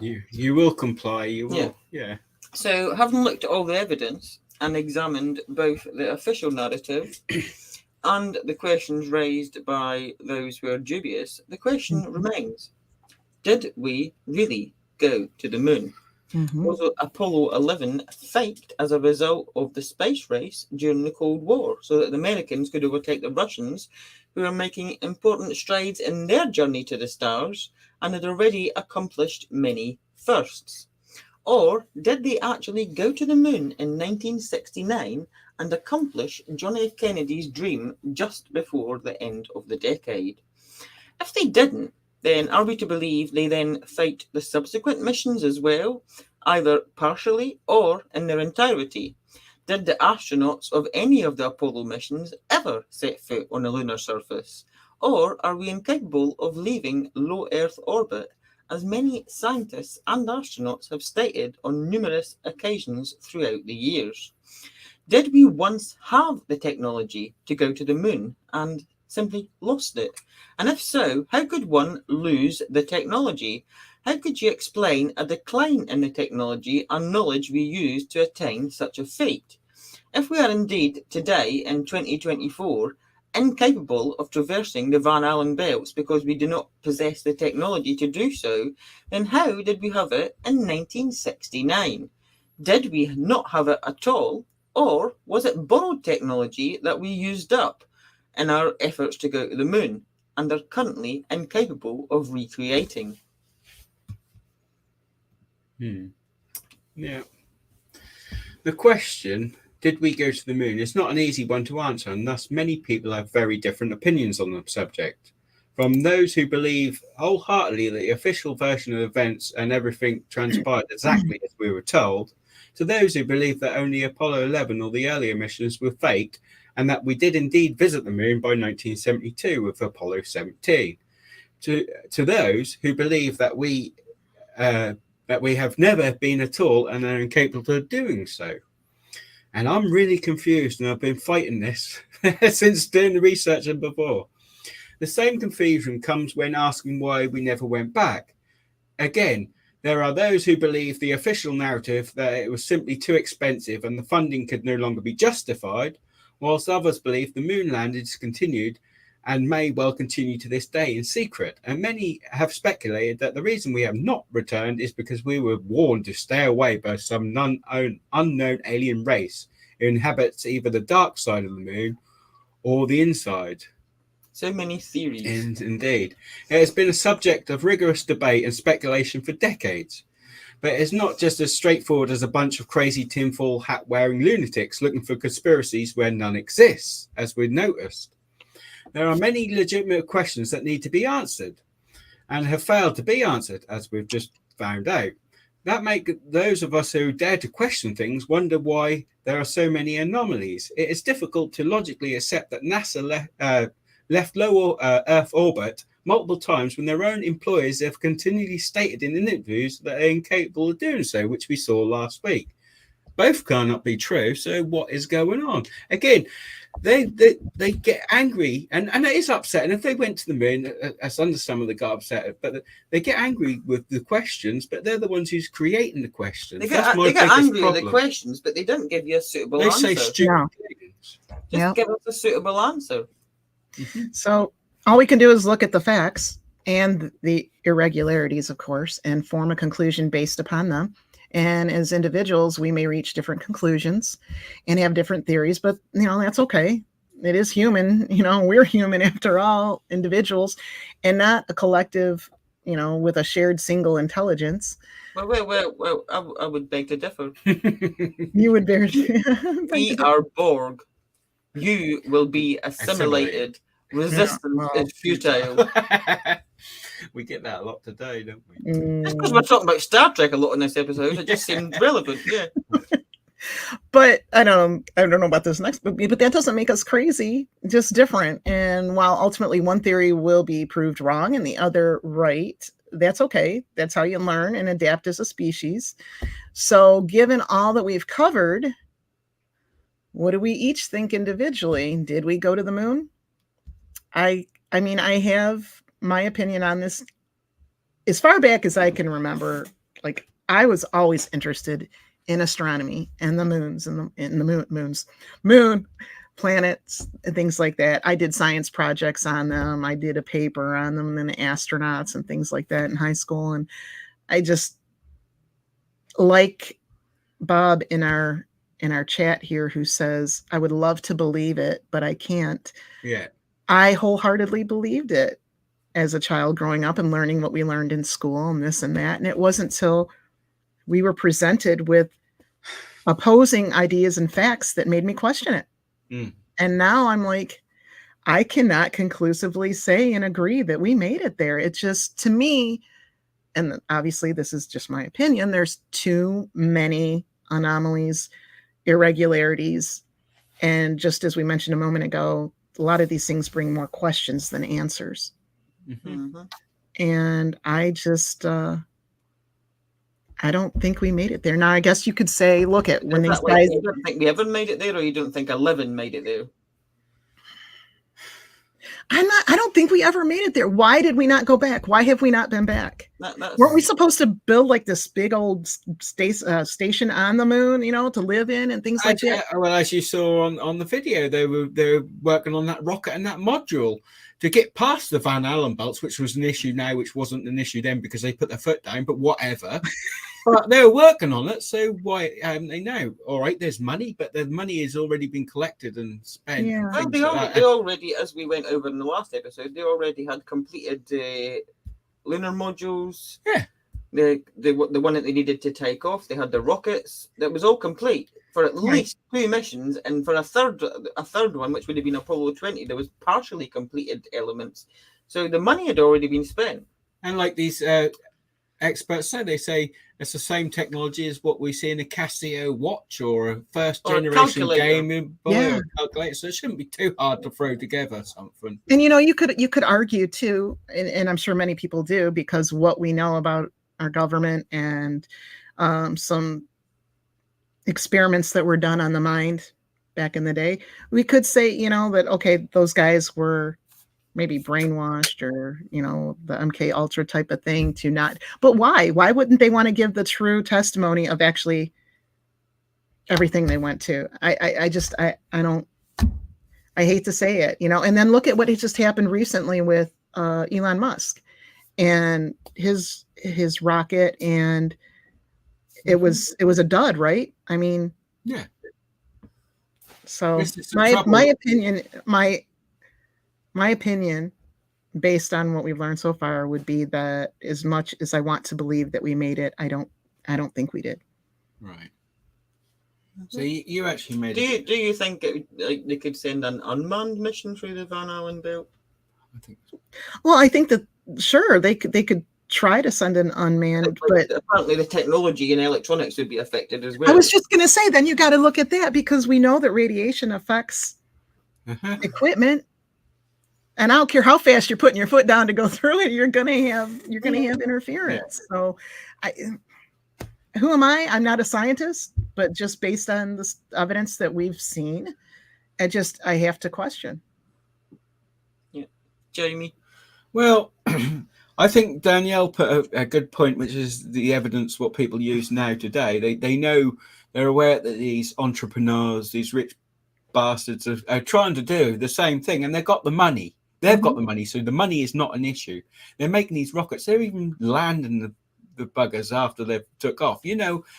You will comply, you will. Yeah. So, having looked at all the evidence and examined both the official narrative and the questions raised by those who are dubious, the question remains, did we really go to the moon? Was Apollo 11 faked as a result of the space race during the Cold War so that the Americans could overtake the Russians, who are making important strides in their journey to the stars and had already accomplished many firsts? Or did they actually go to the moon in 1969 and accomplish John F. Kennedy's dream just before the end of the decade? If they didn't, then are we to believe they then faked the subsequent missions as well either partially or in their entirety? Did the astronauts of any of the Apollo missions ever set foot on a lunar surface? Or are we incapable of leaving low Earth orbit, as many scientists and astronauts have stated on numerous occasions throughout the years? Did we once have the technology to go to the moon and simply lost it? And if so, how could one lose the technology? How could you explain a decline in the technology and knowledge we use to attain such a feat? If we are indeed today in 2024 incapable of traversing the Van Allen belts because we do not possess the technology to do so, then how did we have it in 1969? Did we not have it at all? Or was it borrowed technology that we used up in our efforts to go to the moon and are currently incapable of recreating? Yeah. The question, did we go to the moon, is not an easy one to answer, and thus many people have very different opinions on the subject. From those who believe wholeheartedly that the official version of events and everything transpired exactly as we were told, to those who believe that only Apollo 11 or the earlier missions were faked, and that we did indeed visit the moon by 1972 with Apollo 17. To those who believe that we have never been at all and are incapable of doing so. And I'm really confused, and I've been fighting this since doing the research and before. The same confusion comes when asking why we never went back. Again, there are those who believe the official narrative that it was simply too expensive and the funding could no longer be justified, whilst others believe the moon landings continued and may well continue to this day in secret. And many have speculated that the reason we have not returned is because we were warned to stay away by some unknown alien race who inhabits either the dark side of the moon or the inside. So many theories. Indeed. It has been a subject of rigorous debate and speculation for decades. But it's not just as straightforward as a bunch of crazy tinfoil hat-wearing lunatics looking for conspiracies where none exists, as we've noticed. There are many legitimate questions that need to be answered and have failed to be answered, as we've just found out. That make those of us who dare to question things wonder why there are so many anomalies. It is difficult to logically accept that NASA left low Earth orbit multiple times when their own employees have continually stated in interviews that they're incapable of doing so, which we saw last week. Both cannot be true, so what is going on? Again, they get angry, and it is upsetting. If they went to the moon, as under some of the got upset, but they get angry with the questions, but they're the ones who's creating the questions. They get angry with the questions, but they don't give you a suitable answer. They say stupid things. Just give us a suitable answer. So all we can do is look at the facts and the irregularities, of course, and form a conclusion based upon them. And as individuals, we may reach different conclusions and have different theories, but, that's okay. It is human. We're human after all, individuals, and not a collective, with a shared single intelligence. Well, I would beg to differ. You would bear. We are Borg. You will be assimilated. Resistance is futile. We get that a lot today, don't we? Just because we're talking about Star Trek a lot in this episode, it just seemed relevant, yeah. But I don't know about this next movie, but that doesn't make us crazy, just different. And while ultimately one theory will be proved wrong and the other right, that's okay. That's how you learn and adapt as a species. So given all that we've covered, what do we each think individually? Did we go to the moon? I mean, I have my opinion on this as far back as I can remember. Like, I was always interested in astronomy and the moons and the moon planets and things like that. I did science projects on them. I did a paper on them and the astronauts and things like that in high school. And I just, like Bob in our chat here, who says, I would love to believe it, but I can't. Yeah. I wholeheartedly believed it as a child growing up and learning what we learned in school and this and that. And it wasn't until we were presented with opposing ideas and facts that made me question it. And now I'm like, I cannot conclusively say and agree that we made it there. It's just, to me, and obviously this is just my opinion, there's too many anomalies, irregularities, and just as we mentioned a moment ago, a lot of these things bring more questions than answers. And I just I don't think we made it there. Now I guess you could say, look at when these guys, you don't think we ever made it there, or you don't think 11 made it there? I don't think we ever made it there. Why did we not go back? Why have we not been back? Weren't we supposed to build like this big old station on the moon, to live in and things like that? Well, as you saw on the video, they were working on that rocket and that module to get past the Van Allen belts, which was an issue now, which wasn't an issue then because they put their foot down, but whatever. But they were working on it, so why they know? All right, there's money, but the money has already been collected and spent. Yeah. Well, they already, as we went over in the last episode, they already had completed lunar modules. Yeah. The one that they needed to take off. They had the rockets. That was all complete for at least 2 missions, and for a third one, which would have been Apollo 20, there was partially completed elements. So the money had already been spent. And like these experts say, they say it's the same technology as what we see in a Casio watch or a first generation gaming calculator. So it shouldn't be too hard to throw together something. And you could argue too, and I'm sure many people do, because what we know about our government and some experiments that were done on the mind back in the day, we could say, that, okay, those guys were maybe brainwashed or, the MK Ultra type of thing to not, but why wouldn't they want to give the true testimony of actually everything they went to? I hate to say it, and then look at what just happened recently with Elon Musk and his rocket, and it was a dud, right? I mean, yeah. So my opinion, based on what we've learned so far, would be that as much as I want to believe that we made it, I don't think we did. Right. So you actually made it. Do you think they could send an unmanned mission through the Van Allen belt? I think so. Well, I think that sure they could try to send an unmanned, but apparently the technology and electronics would be affected as well. I was just going to say, then you got to look at that, because we know that radiation affects equipment, and I don't care how fast you're putting your foot down to go through it, you're going to have interference. Yeah. So who am I? I'm not a scientist, but just based on the evidence that we've seen, I have to question. Yeah. Jamie? Well, I think Danielle put a good point, which is the evidence what people use now today. They know, they're aware that these entrepreneurs, these rich bastards are trying to do the same thing, and they've got the money. They've got the money, so the money is not an issue. They're making these rockets. They're even landing the buggers after they've took off,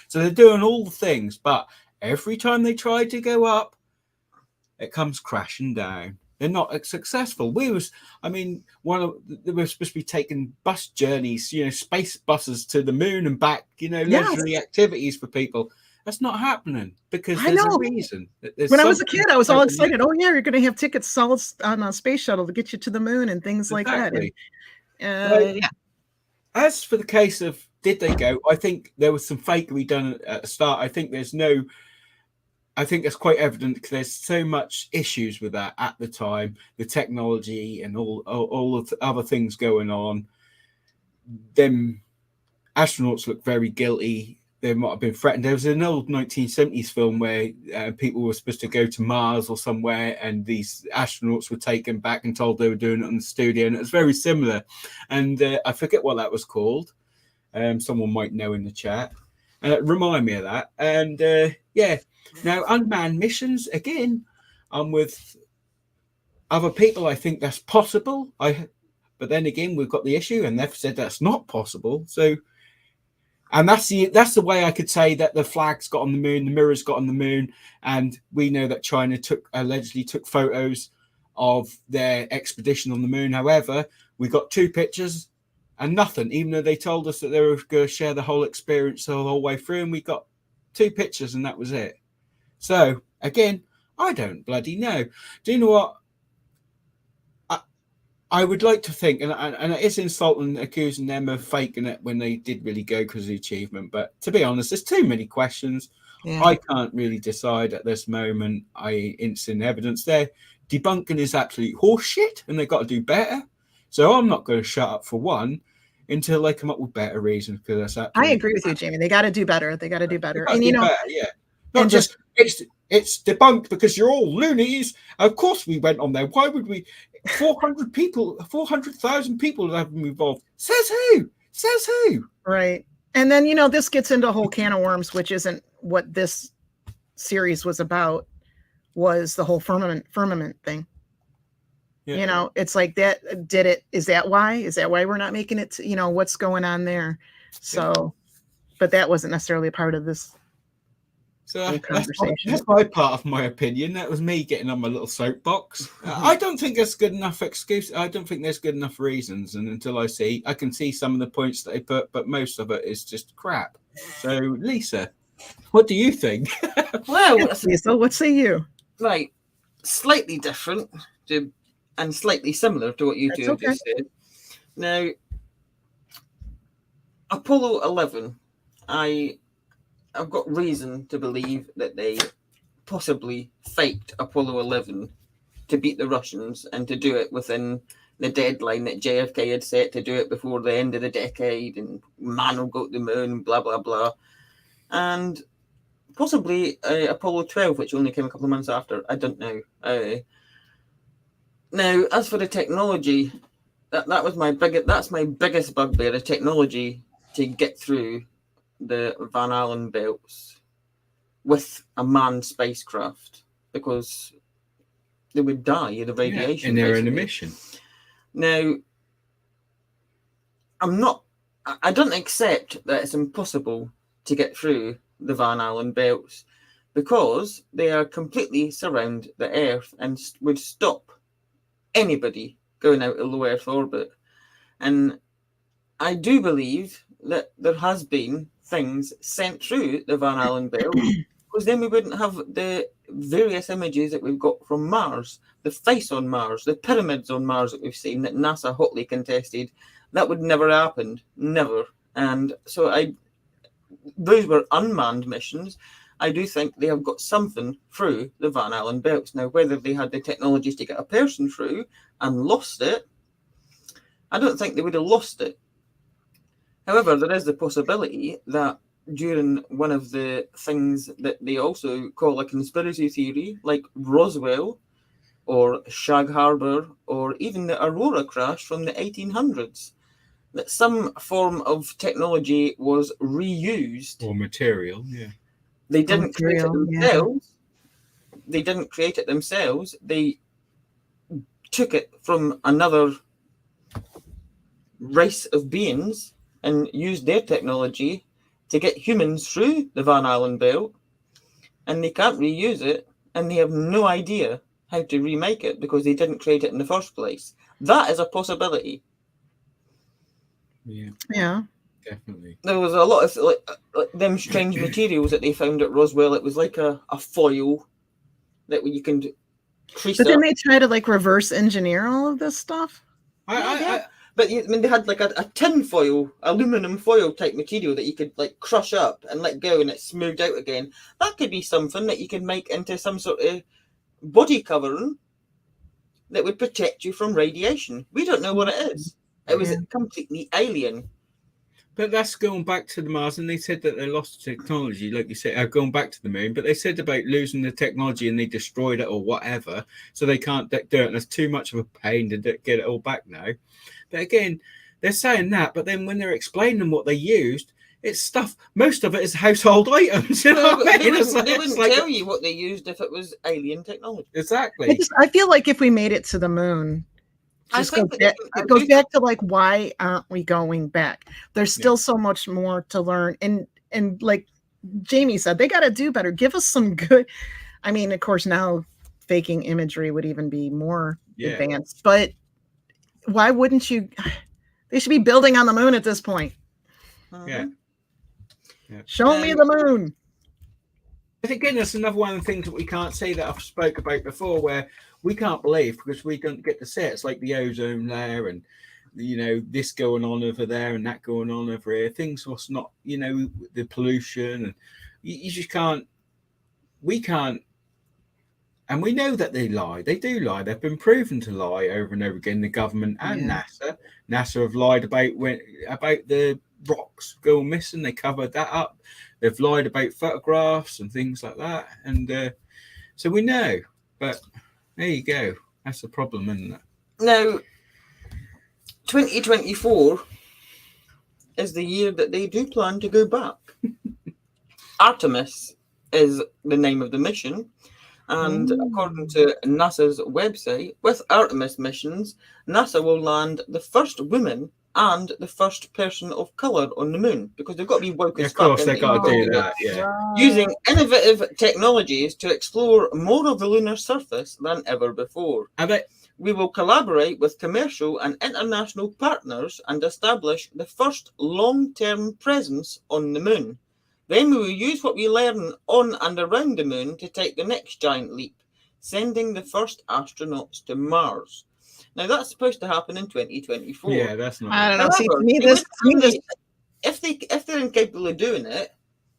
So they're doing all the things, but every time they try to go up, it comes crashing down. They're not successful. They were supposed to be taking bus journeys, space buses to the moon and back, leisurely activities for people. That's not happening because there's a reason. When I was a kid, I was all excited. Oh yeah, you're going to have tickets sold on a space shuttle to get you to the moon and things like that. And, yeah. As for the case of did they go, I think there was some fakery done at the start. I think it's quite evident because there's so much issues with that at the time, the technology and all of the other things going on. Them astronauts look very guilty. They might have been threatened. There was an old 1970s film where people were supposed to go to Mars or somewhere, and these astronauts were taken back and told they were doing it in the studio, and it was very similar. And I forget what that was called. Someone might know in the chat. Remind me of that. And now unmanned missions, again, I'm with other people. I think that's possible. But then again, we've got the issue, and they've said that's not possible. So, and that's the way I could say that the flags got on the moon, the mirrors got on the moon, and we know that China allegedly took photos of their expedition on the moon. However, we got 2 pictures and nothing, even though they told us that they were going to share the whole experience the whole way through, and we got 2 pictures and that was it. So again, I don't bloody know. Do you know what? I would like to think, and it is insulting accusing them of faking it when they did really go because of the achievement. But to be honest, there's too many questions. Yeah. I can't really decide at this moment. Instant evidence there. Debunking is absolute horseshit, and they've got to do better. So I'm not going to shut up for one until they come up with better reasons. Because that's I agree with you, Jamie. They got to do better. They got to do better. And better, yeah. Not just it's debunked because you're all loonies. Of course we went on there. Why would we? 400,000 people have been involved. Says who? Says who? Right. And then, this gets into a whole can of worms, which isn't what this series was about, was the whole firmament thing. Yeah. It's like that. Is that why? Is that why we're not making it? What's going on there? So, but that wasn't necessarily a part of this. So that's my part of my opinion. That was me getting on my little soapbox. I don't think there's good enough excuse. I don't think there's good enough reasons. And until I can see some of the points that they put, but most of it is just crap. So, Lisa, what do you think? Well, Lisa, what say you? Right, slightly different and slightly similar to what you two just said. Now, Apollo 11, I've got reason to believe that they possibly faked Apollo 11 to beat the Russians and to do it within the deadline that JFK had set to do it before the end of the decade, and man will go to the moon, blah, blah, blah. And possibly Apollo 12, which only came a couple of months after. I don't know. Now, as for the technology, that's my biggest bugbear, the technology to get through the Van Allen belts with a manned spacecraft, because they would die of the radiation. And they're in a mission. Now, I don't accept that it's impossible to get through the Van Allen belts, because they are completely surround the Earth and would stop anybody going out of low Earth orbit. And I do believe that there has been things sent through the Van Allen belt, because then we wouldn't have the various images that we've got from Mars, the face on Mars, the pyramids on Mars that we've seen that NASA hotly contested. That would never happen, never. And so those were unmanned missions. I do think they have got something through the Van Allen belts. Now, whether they had the technologies to get a person through and lost it, I don't think they would have lost it. However, there is the possibility that during one of the things that they also call a conspiracy theory, like Roswell or Shag Harbor or even the Aurora crash from the 1800s, that some form of technology was reused. Or material, yeah. They didn't create it themselves. Yeah. They didn't create it themselves. They took it from another race of beings and used their technology to get humans through the Van Allen belt, and they can't reuse it, and they have no idea how to remake it because they didn't create it in the first place. That is a possibility. Yeah, definitely. There was a lot of like them strange materials that they found at Roswell. It was like a foil that you can crease. But then they try to reverse engineer all of this stuff. But they had like a tin foil, aluminum foil type material that you could crush up and let go, and it smoothed out again. That could be something that you can make into some sort of body covering that would protect you from radiation. We don't know what it is. It was completely alien. But that's going back to the Mars, and they said that they lost the technology, like you said, going back to the moon. But they said about losing the technology and they destroyed it or whatever, so they can't do it. And it's too much of a pain to get it all back now. But again, they're saying that, but then when they're explaining what they used, it's stuff. Most of it is household items. You know what I mean? They wouldn't tell you what they used if it was alien technology. Exactly. I feel like if we made it to the moon, it goes back to why aren't we going back? There's still so much more to learn, and like Jamie said, they got to do better. Give us some good. I mean, of course, now faking imagery would even be more advanced, but why wouldn't you? They should be building on the moon at this point. Yeah. Show me the moon. But again, that's another one of the things that we can't say that I've spoke about before, where we can't believe because we don't get to see it. It's like the ozone layer and, you know, this going on over there and that going on over here. Things what's not, you know, the pollution, and you just can't. We can't. And we know that they lie. They do lie. They've been proven to lie over and over again. The government and NASA. NASA have lied about the rocks going missing. They covered that up. They've lied about photographs and things like that. And so we know. But there you go. That's the problem, isn't it? Now, 2024 is the year that they do plan to go back. Artemis is the name of the mission. And according to NASA's website, with Artemis missions, NASA will land the first woman and the first person of colour on the moon, because they've got to be woke as fuck. Of course, they've got to do that, using innovative technologies to explore more of the lunar surface than ever before. We will collaborate with commercial and international partners and establish the first long-term presence on the moon. Then we will use what we learn on and around the moon to take the next giant leap, sending the first astronauts to Mars. Now, that's supposed to happen in 2024. Yeah, that's not. I don't know. However, See, to me, this if they're incapable of doing it,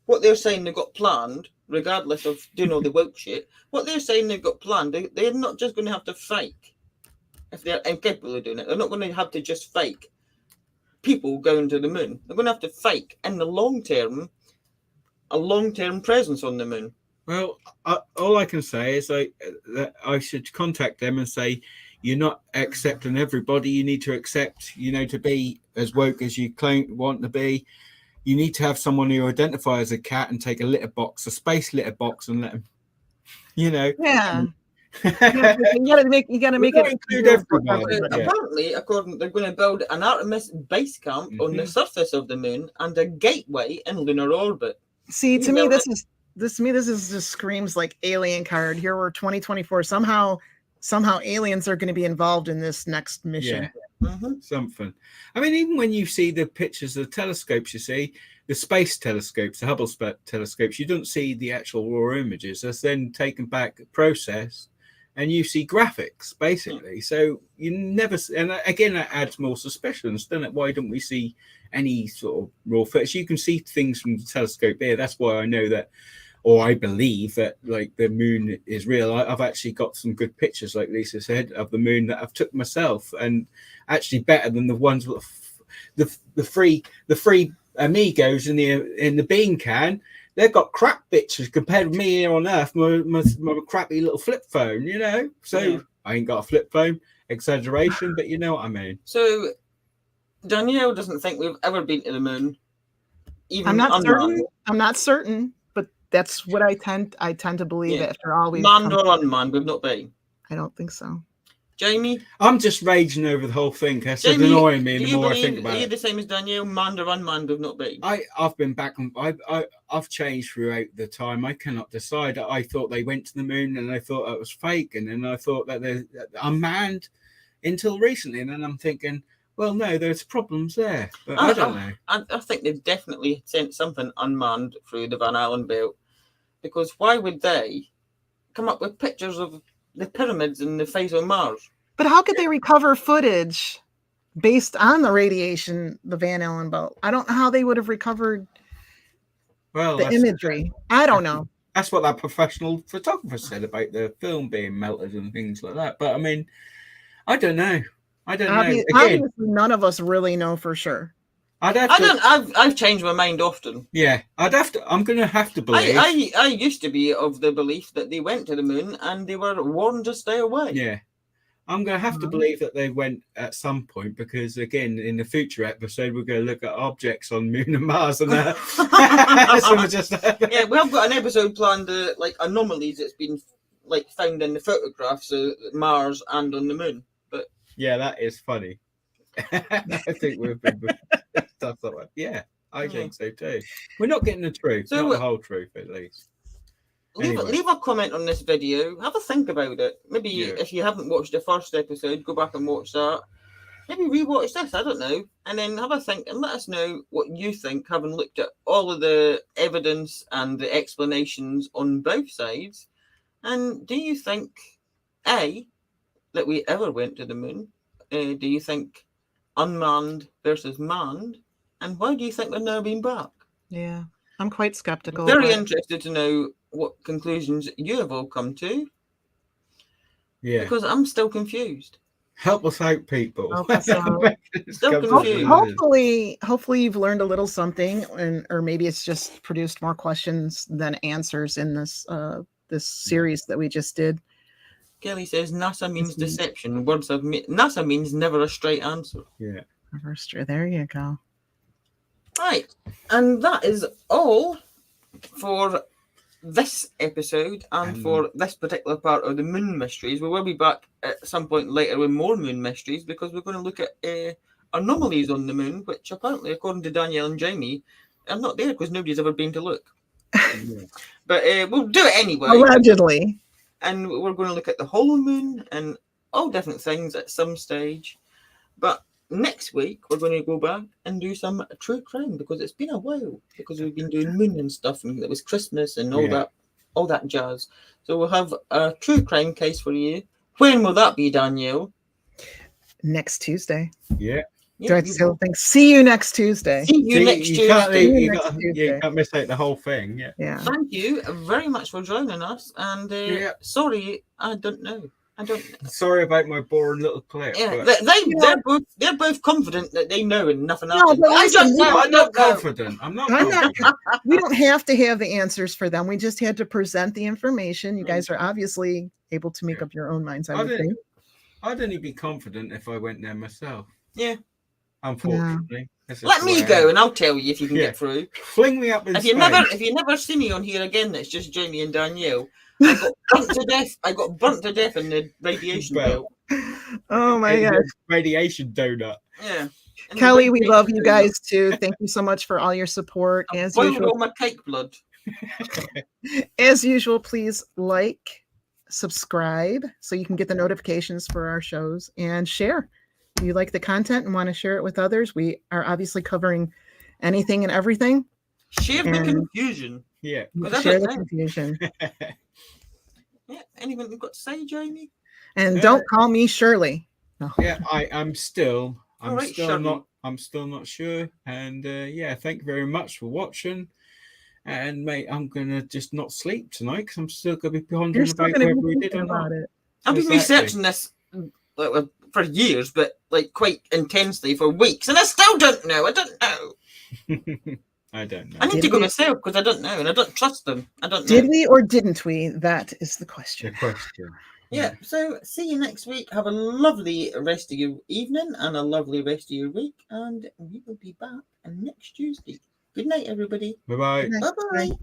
what they're saying they've got planned, regardless of doing all the woke shit, what they're saying they've got planned, they're not just going to have to fake. If they're incapable of doing it, they're not going to have to just fake people going to the moon. They're going to have to fake in the long term a long-term presence on the moon. Well, all I can say is that I should contact them and say, you're not accepting everybody. You need to accept, you know, to be as woke as you want to be. You need to have someone who identifies as a cat and take a litter box, a space litter box, and let them, you know. Yeah. you gotta make it include everybody. Apparently, they're going to build an Artemis base camp on the surface of the moon and a gateway in lunar orbit. See, to me, this just screams like alien card. Here we're 2024. Somehow aliens are going to be involved in this next mission. Yeah. Something. I mean, even when you see the pictures of the telescopes, you see the space telescopes, the Hubble telescopes, you don't see the actual raw images. That's then taken back, processed, and you see graphics, basically. So you never, and again, that adds more suspicions, doesn't it? Why don't we see any sort of raw footage? You can see things from the telescope here. That's why I know that, or I believe that, like, the moon is real. I've actually got some good pictures, like Lisa said, of the moon that I've took myself, and actually better than the ones with the free amigos in the bean can. They've got crap pictures compared with me here on Earth, my crappy little flip phone, you know. So I ain't got a flip phone, exaggeration, but you know what I mean. So Danielle doesn't think we've ever been to the moon. Even I'm not certain, but that's what I tend to believe after all we've manned or unmanned, we've not been. I don't think so. Jamie? I'm just raging over the whole thing. It's annoying me the more I think about it. Are you the same as Danielle? Manned or unmanned, we've not been? I've been back on. I've changed throughout the time. I cannot decide. I thought they went to the moon, and I thought that was fake, and then I thought that they're unmanned until recently, and then I'm thinking, well, no, there's problems there. But I don't know. I think they've definitely sent something unmanned through the Van Allen belt, because why would they come up with pictures of the pyramids in the face of Mars? But how could they recover footage based on the radiation, the Van Allen belt? I don't know how they would have recovered the imagery. I don't know. That's what that professional photographer said about the film being melted and things like that. But I mean, I don't know. Obviously, none of us really know for sure. I've changed my mind often. Yeah, I'm going to have to believe. I used to be of the belief that they went to the moon and they were warned to stay away. Yeah, I'm going to have to believe that they went at some point, because again, in the future episode, we're going to look at objects on Moon and Mars and that. Yeah, we have got an episode planned, like anomalies that's been like found in the photographs of Mars and on the moon. But yeah, that is funny. I think we've been stuff like that. Yeah, I think so too. We're not getting the truth, not the whole truth, at least. Leave a comment on this video. Have a think about it. Maybe if you haven't watched the first episode, go back and watch that. maybe rewatch this, I don't know, and then have a think and let us know what you think, having looked at all of the evidence and the explanations on both sides. And do you think, A, that we ever went to the moon? Do you think unmanned versus manned? And why do you think we've never been back? Yeah, I'm quite skeptical. Very interested to know what conclusions you have all come to. Yeah. Because I'm still confused. Help us out, people. Help us out. Still confused. Hopefully you've learned a little something, or maybe it's just produced more questions than answers in this this series that we just did. Kelly says NASA means deception. Words of NASA means never a straight answer. Yeah. Never straight. There you go. Right, and that is all for this episode and for this particular part of the moon mysteries. We will be back at some point later with more moon mysteries, because we're going to look at anomalies on the moon, which apparently, according to Danielle and Jamie, are not there because nobody's ever been to look. But we'll do it anyway. Allegedly. And we're going to look at the hollow moon and all different things at some stage. But next week, we're going to go back and do some true crime, because it's been a while, because we've been doing moon and stuff, and it was Christmas and all that jazz. So we'll have a true crime case for you. When will that be, Danielle? Next Tuesday. Yeah. Do I still think? See you next Tuesday. See you next Tuesday. You can't miss out the whole thing. Yeah. Thank you very much for joining us. And sorry, I don't know. Sorry about my boring little clip. Yeah, but... they're both confident that they know and nothing else. No, but I'm not confident. I'm not confident. We don't have to have the answers for them. We just had to present the information. You guys are obviously able to make up your own minds. I would think. I'd only be confident if I went there myself. Yeah. Unfortunately. Let me go and I'll tell you if you can get through. Fling me up in space. If you never see me on here again, it's just Jamie and Danielle. I got burnt to death. I got burnt to death in the radiation belt. Oh my god. Radiation donut. Yeah. Kelly, we love you guys too. Thank you so much for all your support. As usual, all my cake blood. As usual, please like, subscribe so you can get the notifications for our shows, and share. If you like the content and want to share it with others, we are obviously covering anything and everything. Share the confusion. Yeah. Share the confusion. Yeah. Anything you've got to say, Jamie? And don't call me Shirley. No. Yeah, I'm still Shirley. not sure. And thank you very much for watching. And mate, I'm gonna just not sleep tonight because I'm still gonna be pondering about whether we did or not. I've been researching this for years, but like quite intensely for weeks, and I still don't know. I don't know. I don't know. I need to go myself because I don't know, and I don't trust them. I don't know. Did we or didn't we? That is the question. Yeah. So see you next week. Have a lovely rest of your evening and a lovely rest of your week, and we will be back next Tuesday. Good night, everybody. Bye-bye. Good night. Bye-bye.